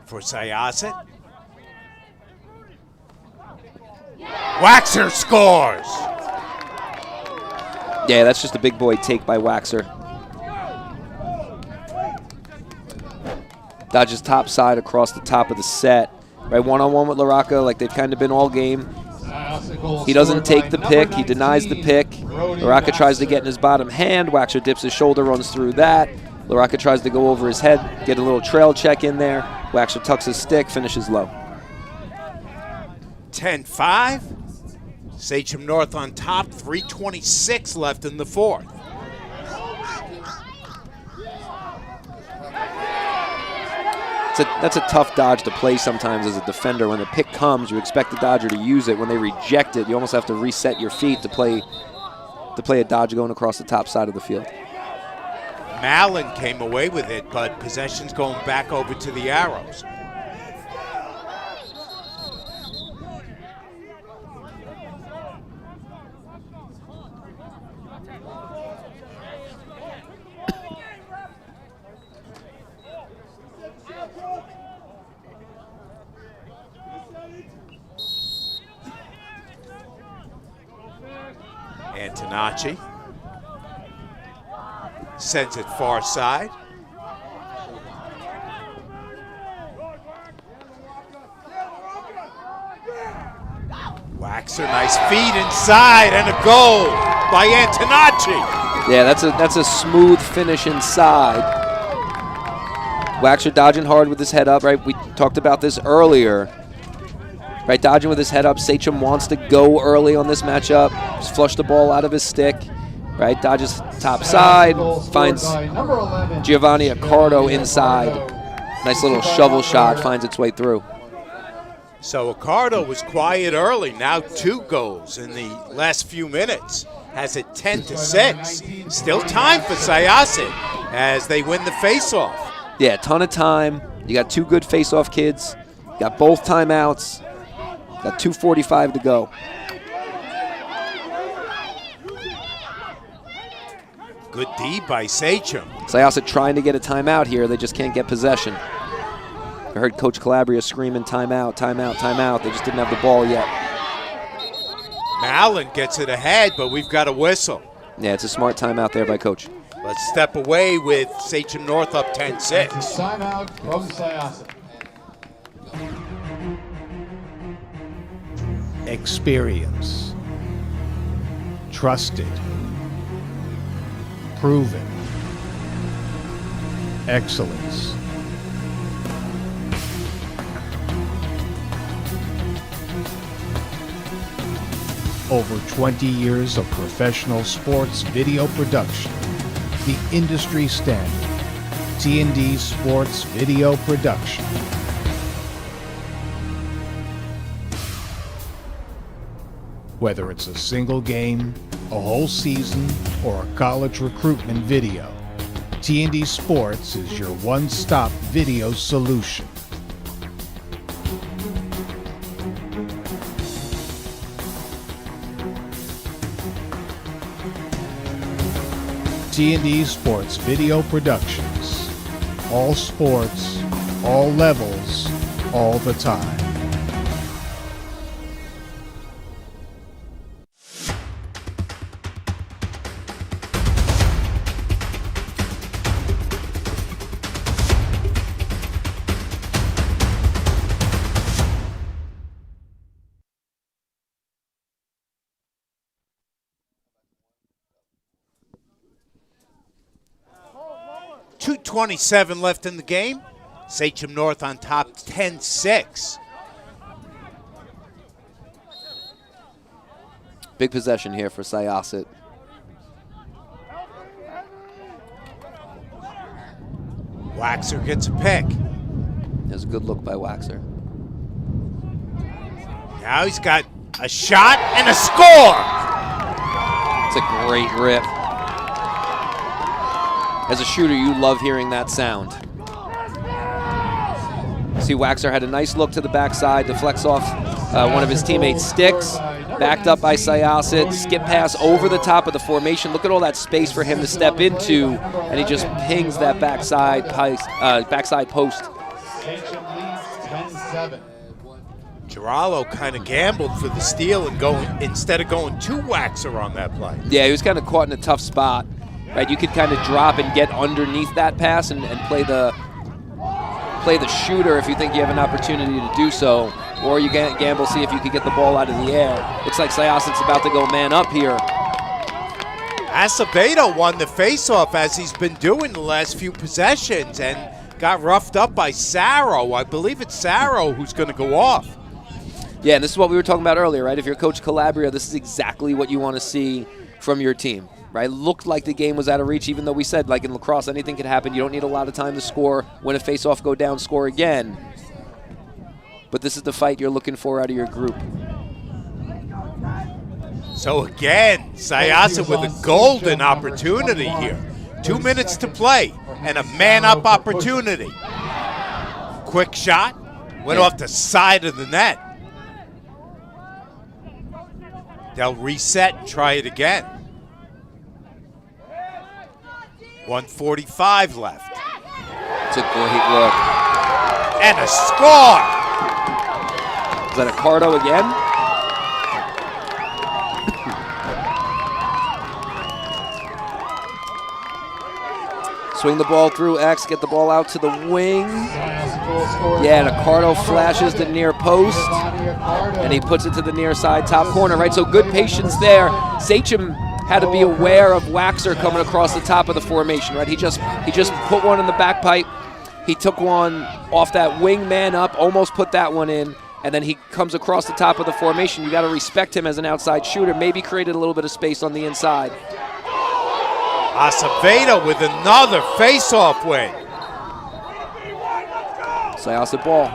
for Syosset. Waxer scores! Yeah, that's just a big boy take by Waxer. Dodges top side across the top of the set. Right, one-on-one with LaRocca like they've kind of been all game. He doesn't take the pick. He denies the pick. LaRocca tries to get in his bottom hand. Waxer dips his shoulder, runs through that. LaRocca tries to go over his head, get a little trail check in there. Waxer tucks his stick, finishes low. 10-5. Sachem North on top, 3:26 left in the fourth. That's a tough dodge to play sometimes as a defender. When the pick comes, you expect the dodger to use it. When they reject it, you almost have to reset your feet to play a dodge going across the top side of the field. Mallon came away with it, but possession's going back over to the Arrows. Antonacci sends it far side. Waxer, nice feed inside and a goal by Antonacci. Yeah, that's a smooth finish inside. Waxer dodging hard with his head up, right? We talked about this earlier. Right, dodging with his head up. Sachem wants to go early on this matchup. Just flush the ball out of his stick. Right, dodges top side, finds Giovanni Accardo inside. Nice little shovel shot, finds its way through. So Accardo was quiet early. Now 2 goals in the last few minutes. Has it 10-6. Still time for Syosset as they win the faceoff. Yeah, ton of time. You got 2 good faceoff kids. You got both timeouts. Got 2:45 to go. Good D by Sachem. Syosset trying to get a timeout here. They just can't get possession. I heard Coach Calabria screaming timeout, timeout, timeout. They just didn't have the ball yet. Mallon gets it ahead, but we've got a whistle. Yeah, it's a smart timeout there by Coach. Let's step away with Sachem North up 10-6. Timeout from Syosset. Experience. Trusted. Proven. Excellence. Over 20 years of professional sports video production. The industry standard. T&D Sports Video Production. Whether it's a single game, a whole season, or a college recruitment video, T&D Sports is your one-stop video solution. T&D Sports Video Productions. All sports, all levels, all the time. .227 left in the game. Sachem North on top 10-6. Big possession here for Syosset. Waxer gets a pick. There's a good look by Waxer. Now he's got a shot and a score. It's a great rip. As a shooter, you love hearing that sound. See, Waxer had a nice look to the backside, deflects off one of his teammates' sticks, backed up by Syosset, skip pass over the top of the formation. Look at all that space for him to step into, and he just pings that backside post. Girallo kind of gambled for the steal and instead of going to Waxer on that play. Yeah, he was kind of caught in a tough spot. Right, you could kind of drop and get underneath that pass and play the shooter if you think you have an opportunity to do so, or you can gamble, see if you could get the ball out of the air. Looks like Syosset's about to go man up here. Acevedo won the faceoff as he's been doing the last few possessions and got roughed up by Sarro. I believe it's Sarro who's going to go off. Yeah, and this is what we were talking about earlier, right? If you're Coach Calabria, this is exactly what you want to see from your team. Right, looked like the game was out of reach, even though we said, like in lacrosse, anything could happen. You don't need a lot of time to score. When a face-off, go down, score again. But this is the fight you're looking for out of your group. So again, Syosset with a golden opportunity here. 2 minutes to play and a man-up opportunity. Quick shot, went off the side of the net. They'll reset and try it again. 1:45 left. It's a great look. And a score! Is that a Cardo again? Swing the ball through X, get the ball out to the wing. Yeah, and Ricardo flashes the near post, and he puts it to the near side top corner, right? So good patience there. Sachem had to be aware of Waxer coming across the top of the formation, right? He just put one in the back pipe. He took one off that wing man up, almost put that one in, and then he comes across the top of the formation. You got to respect him as an outside shooter. Maybe created a little bit of space on the inside. Acevedo with another face-off win. Syosset ball.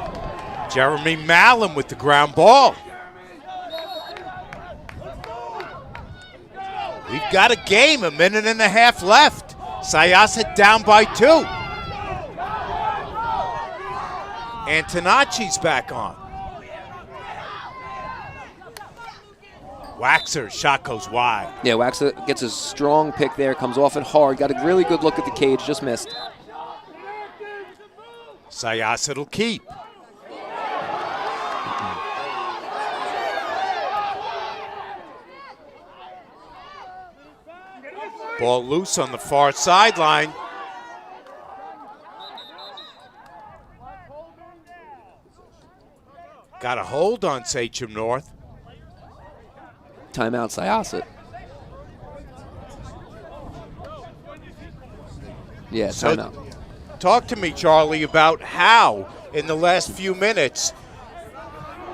Jeremy Mallon with the ground ball. We've got a game, a minute and a half left. Syosset down by 2. Antonacci's back on. Waxer, shot goes wide. Yeah, Waxer gets a strong pick there, comes off it hard. Got a really good look at the cage, just missed. Syosset will keep. Ball loose on the far sideline. Got a hold on Sachem North. Timeout, Syosset. Yeah, timeout. So, talk to me, Charlie, about how in the last few minutes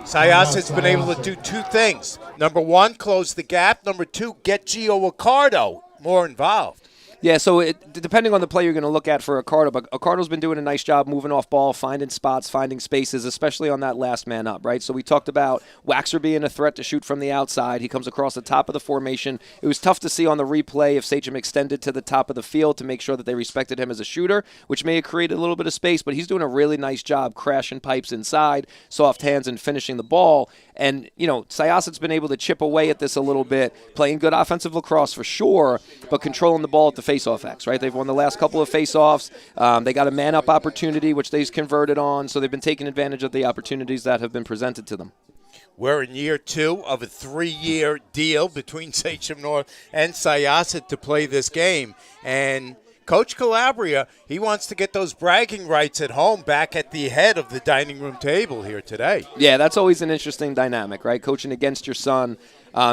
Syosset's been able to do 2 things. Number 1, close the gap. Number 2, get Gio Ricardo more involved. Yeah, so depending on the play you're going to look at for Accardo, but Accardo's been doing a nice job moving off ball, finding spots, finding spaces, especially on that last man up, right? So we talked about Waxer being a threat to shoot from the outside. He comes across the top of the formation. It was tough to see on the replay if Sachem extended to the top of the field to make sure that they respected him as a shooter, which may have created a little bit of space, but he's doing a really nice job crashing pipes inside, soft hands, and finishing the ball. And, Syosset's been able to chip away at this a little bit, playing good offensive lacrosse for sure, but controlling the ball at the face-off X, right? They've won the last couple of face-offs. They got a man-up opportunity, which they've converted on, so they've been taking advantage of the opportunities that have been presented to them. We're in year 2 of a 3-year deal between Sachem North and Syosset to play this game. And Coach Calabria, he wants to get those bragging rights at home back at the head of the dining room table here today. Yeah, that's always an interesting dynamic, right? Coaching against your son.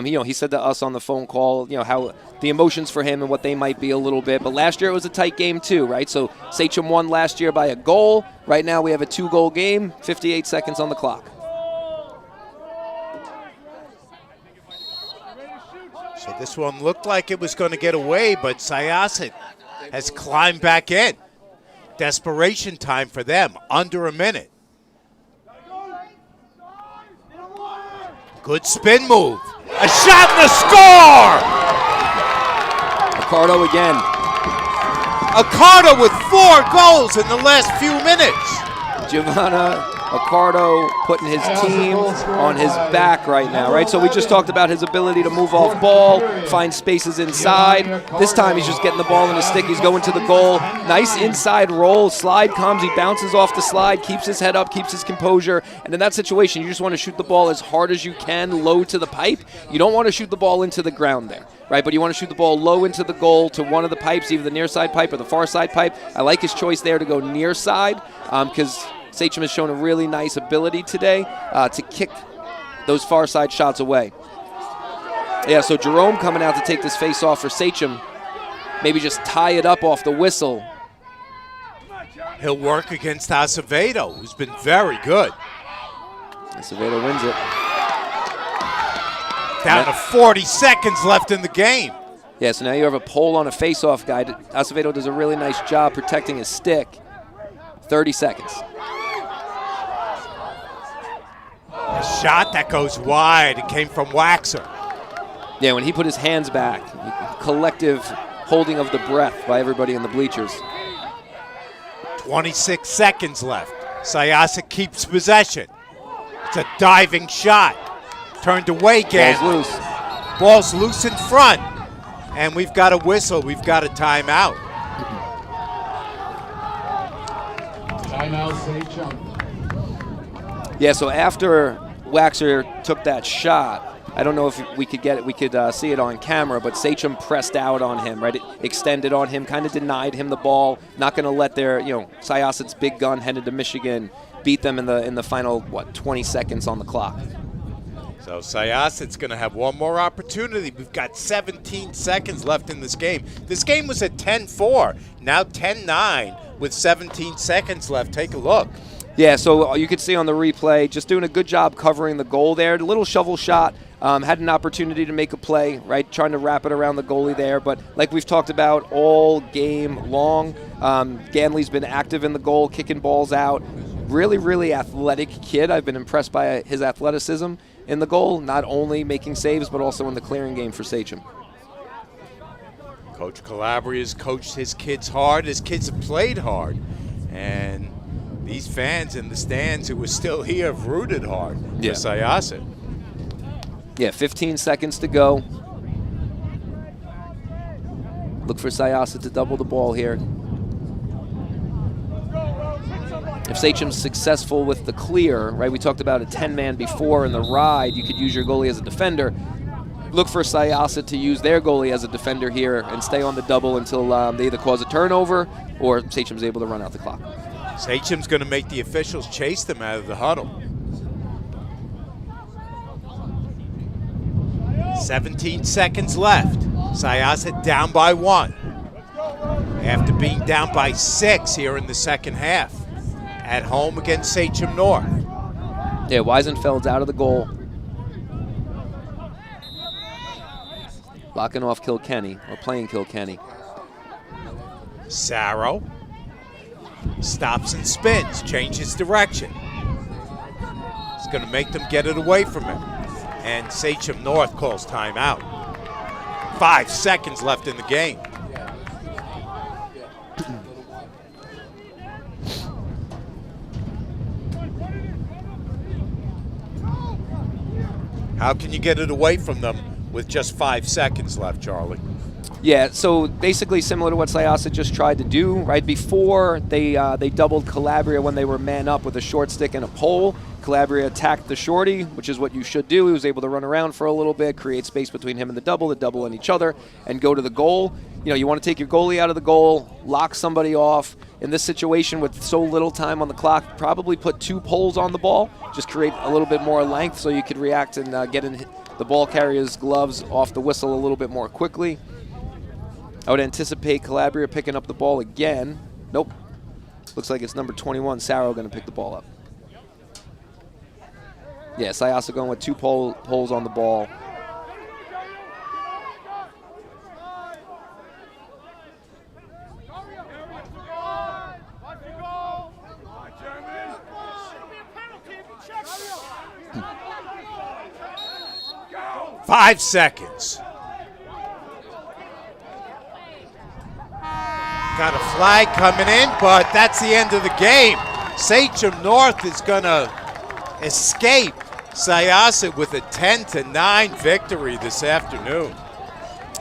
He said to us on the phone call, how the emotions for him and what they might be a little bit. But last year it was a tight game too, right? So Sachem won last year by a goal. Right now we have a 2-goal game, 58 seconds on the clock. So this one looked like it was going to get away, but Syosset has climbed back in. Desperation time for them, under a minute. Good spin move. A shot and a score! Accardo again. Accardo with 4 goals in the last few minutes. Giovanna Accardo putting his team on his back right now, right? So we just talked about his ability to move off ball, find spaces inside. This time he's just getting the ball in his stick. He's going to the goal. Nice inside roll. Slide comes. He bounces off the slide, keeps his head up, keeps his composure. And in that situation, you just want to shoot the ball as hard as you can, low to the pipe. You don't want to shoot the ball into the ground there, right? But you want to shoot the ball low into the goal to one of the pipes, either the near side pipe or the far side pipe. I like his choice there to go near side because Sachem has shown a really nice ability today to kick those far side shots away. Yeah, so Jerome coming out to take this face off for Sachem. Maybe just tie it up off the whistle. He'll work against Acevedo, who's been very good. Acevedo wins it. Down to 40 seconds left in the game. Yeah, so now you have a pole on a face-off guy. Acevedo does a really nice job protecting his stick. 30 seconds. A shot that goes wide. It came from Waxer. Yeah, when he put his hands back, collective holding of the breath by everybody in the bleachers. 26 seconds left. Syosset keeps possession. It's a diving shot. Turned away again. Ball's loose. Ball's loose in front. And we've got a whistle. We've got a timeout. Timeout, Sachem. Yeah, so after Waxer took that shot, I don't know if we could get it. We could see it on camera, but Sachem pressed out on him, right? It extended on him, kind of denied him the ball. Not going to let their, Syosset's big gun headed to Michigan beat them in the final 20 seconds on the clock. So Syosset's going to have one more opportunity. We've got 17 seconds left in this game. This game was at 10-4, now 10-9 with 17 seconds left. Take a look. Yeah, so you could see on the replay, just doing a good job covering the goal there. A little shovel shot, had an opportunity to make a play, right? Trying to wrap it around the goalie there. But like we've talked about all game long, Ganley's been active in the goal, kicking balls out. Really, really athletic kid. I've been impressed by his athleticism in the goal, not only making saves, but also in the clearing game for Sachem. Coach Calabria's coached his kids hard. His kids have played hard. And these fans in the stands who were still here have rooted hard for Syosset. Yeah, 15 seconds to go. Look for Syosset to double the ball here. If Sachem's successful with the clear, right, we talked about a 10-man before in the ride, you could use your goalie as a defender. Look for Syosset to use their goalie as a defender here and stay on the double until they either cause a turnover or Sachem's able to run out the clock. Sachem's going to make the officials chase them out of the huddle. 17 seconds left. Syosset down by 1. After being down by 6 here in the second half. At home against Sachem North. Yeah, Weisenfeld's out of the goal. Blocking off Kilkenny, or playing Kilkenny. Sarro stops and spins, changes direction. It's going to make them get it away from him. And Sachem North calls timeout. 5 seconds left in the game. How can you get it away from them with just 5 seconds left, Charlie? Yeah, so basically similar to what Syosset just tried to do. Right before, they doubled Calabria when they were man up with a short stick and a pole. Calabria attacked the shorty, which is what you should do. He was able to run around for a little bit, create space between him and the double and each other, and go to the goal. You know, you want to take your goalie out of the goal, lock somebody off. In this situation with so little time on the clock, probably put 2 poles on the ball, just create a little bit more length so you could react and get in the ball carrier's gloves off the whistle a little bit more quickly. I would anticipate Calabria picking up the ball again. Nope. Looks like it's number 21, Sarro, going to pick the ball up. Yeah, Syosset going with 2 poles on the ball. Five seconds. Got a flag coming in, but that's the end of the game. Sachem North is going to escape Syosset with a 10-9 victory this afternoon.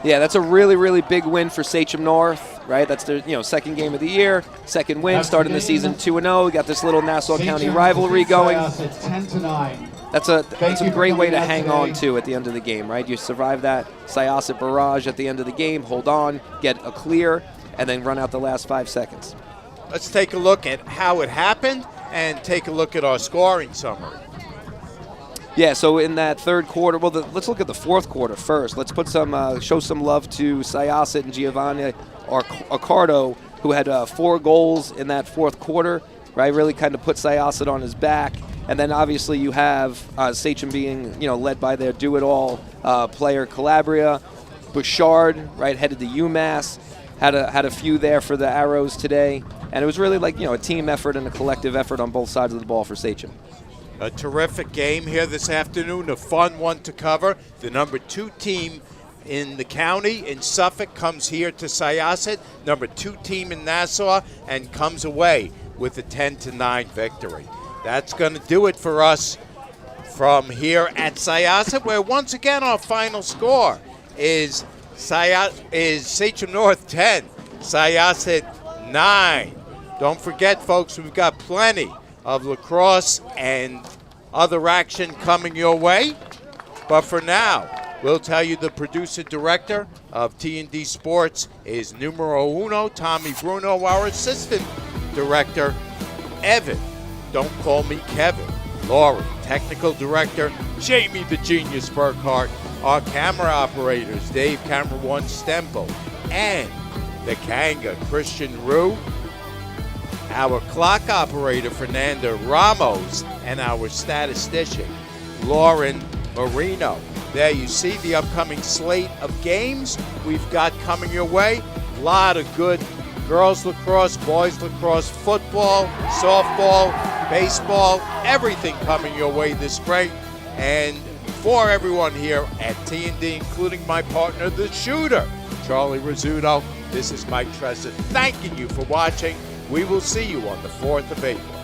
Yeah, that's a really, really big win for Sachem North, right? That's their second game of the year, second win, starting the season 2-0. We got this little Nassau County rivalry going. 10-9. That's a great way to hang on to at the end of the game, right? You survive that Syosset barrage at the end of the game, hold on, get a clear, and then run out the last 5 seconds. Let's take a look at how it happened and take a look at our scoring summary. Yeah, so in that third quarter, well, let's look at the fourth quarter first. Let's put show some love to Syosset and Giovanni Accardo, who had 4 goals in that fourth quarter, right? Really kind of put Syosset on his back. And then obviously you have Sachem being, led by their do-it-all player Calabria. Bouchard, right, headed to UMass, had a few there for the Arrows today. And it was really like, a team effort and a collective effort on both sides of the ball for Sachem. A terrific game here this afternoon, a fun one to cover. The number 2 team in the county in Suffolk comes here to Syosset, number 2 team in Nassau, and comes away with a 10-9 victory. That's going to do it for us from here at Syosset, where once again our final score is Sachem North 10, Syosset 9. Don't forget, folks, we've got plenty of lacrosse and other action coming your way. But for now, we'll tell you the producer-director of T&D Sports is numero uno, Tommy Bruno, our assistant director, Evan. Don't call me Kevin. Laurie, technical director, Jamie the Genius Burkhart, our camera operators, Dave Camera One Stempel, and the Kanga, Christian Rue, our clock operator, Fernanda Ramos, and our statistician, Lauren Marino. There you see the upcoming slate of games we've got coming your way. A lot of good girls lacrosse, boys lacrosse, football, softball, baseball, everything coming your way this spring. And for everyone here at T&D, including my partner, the shooter, Charlie Rizzuto, this is Mike Tressa thanking you for watching. We will see you on the 4th of April.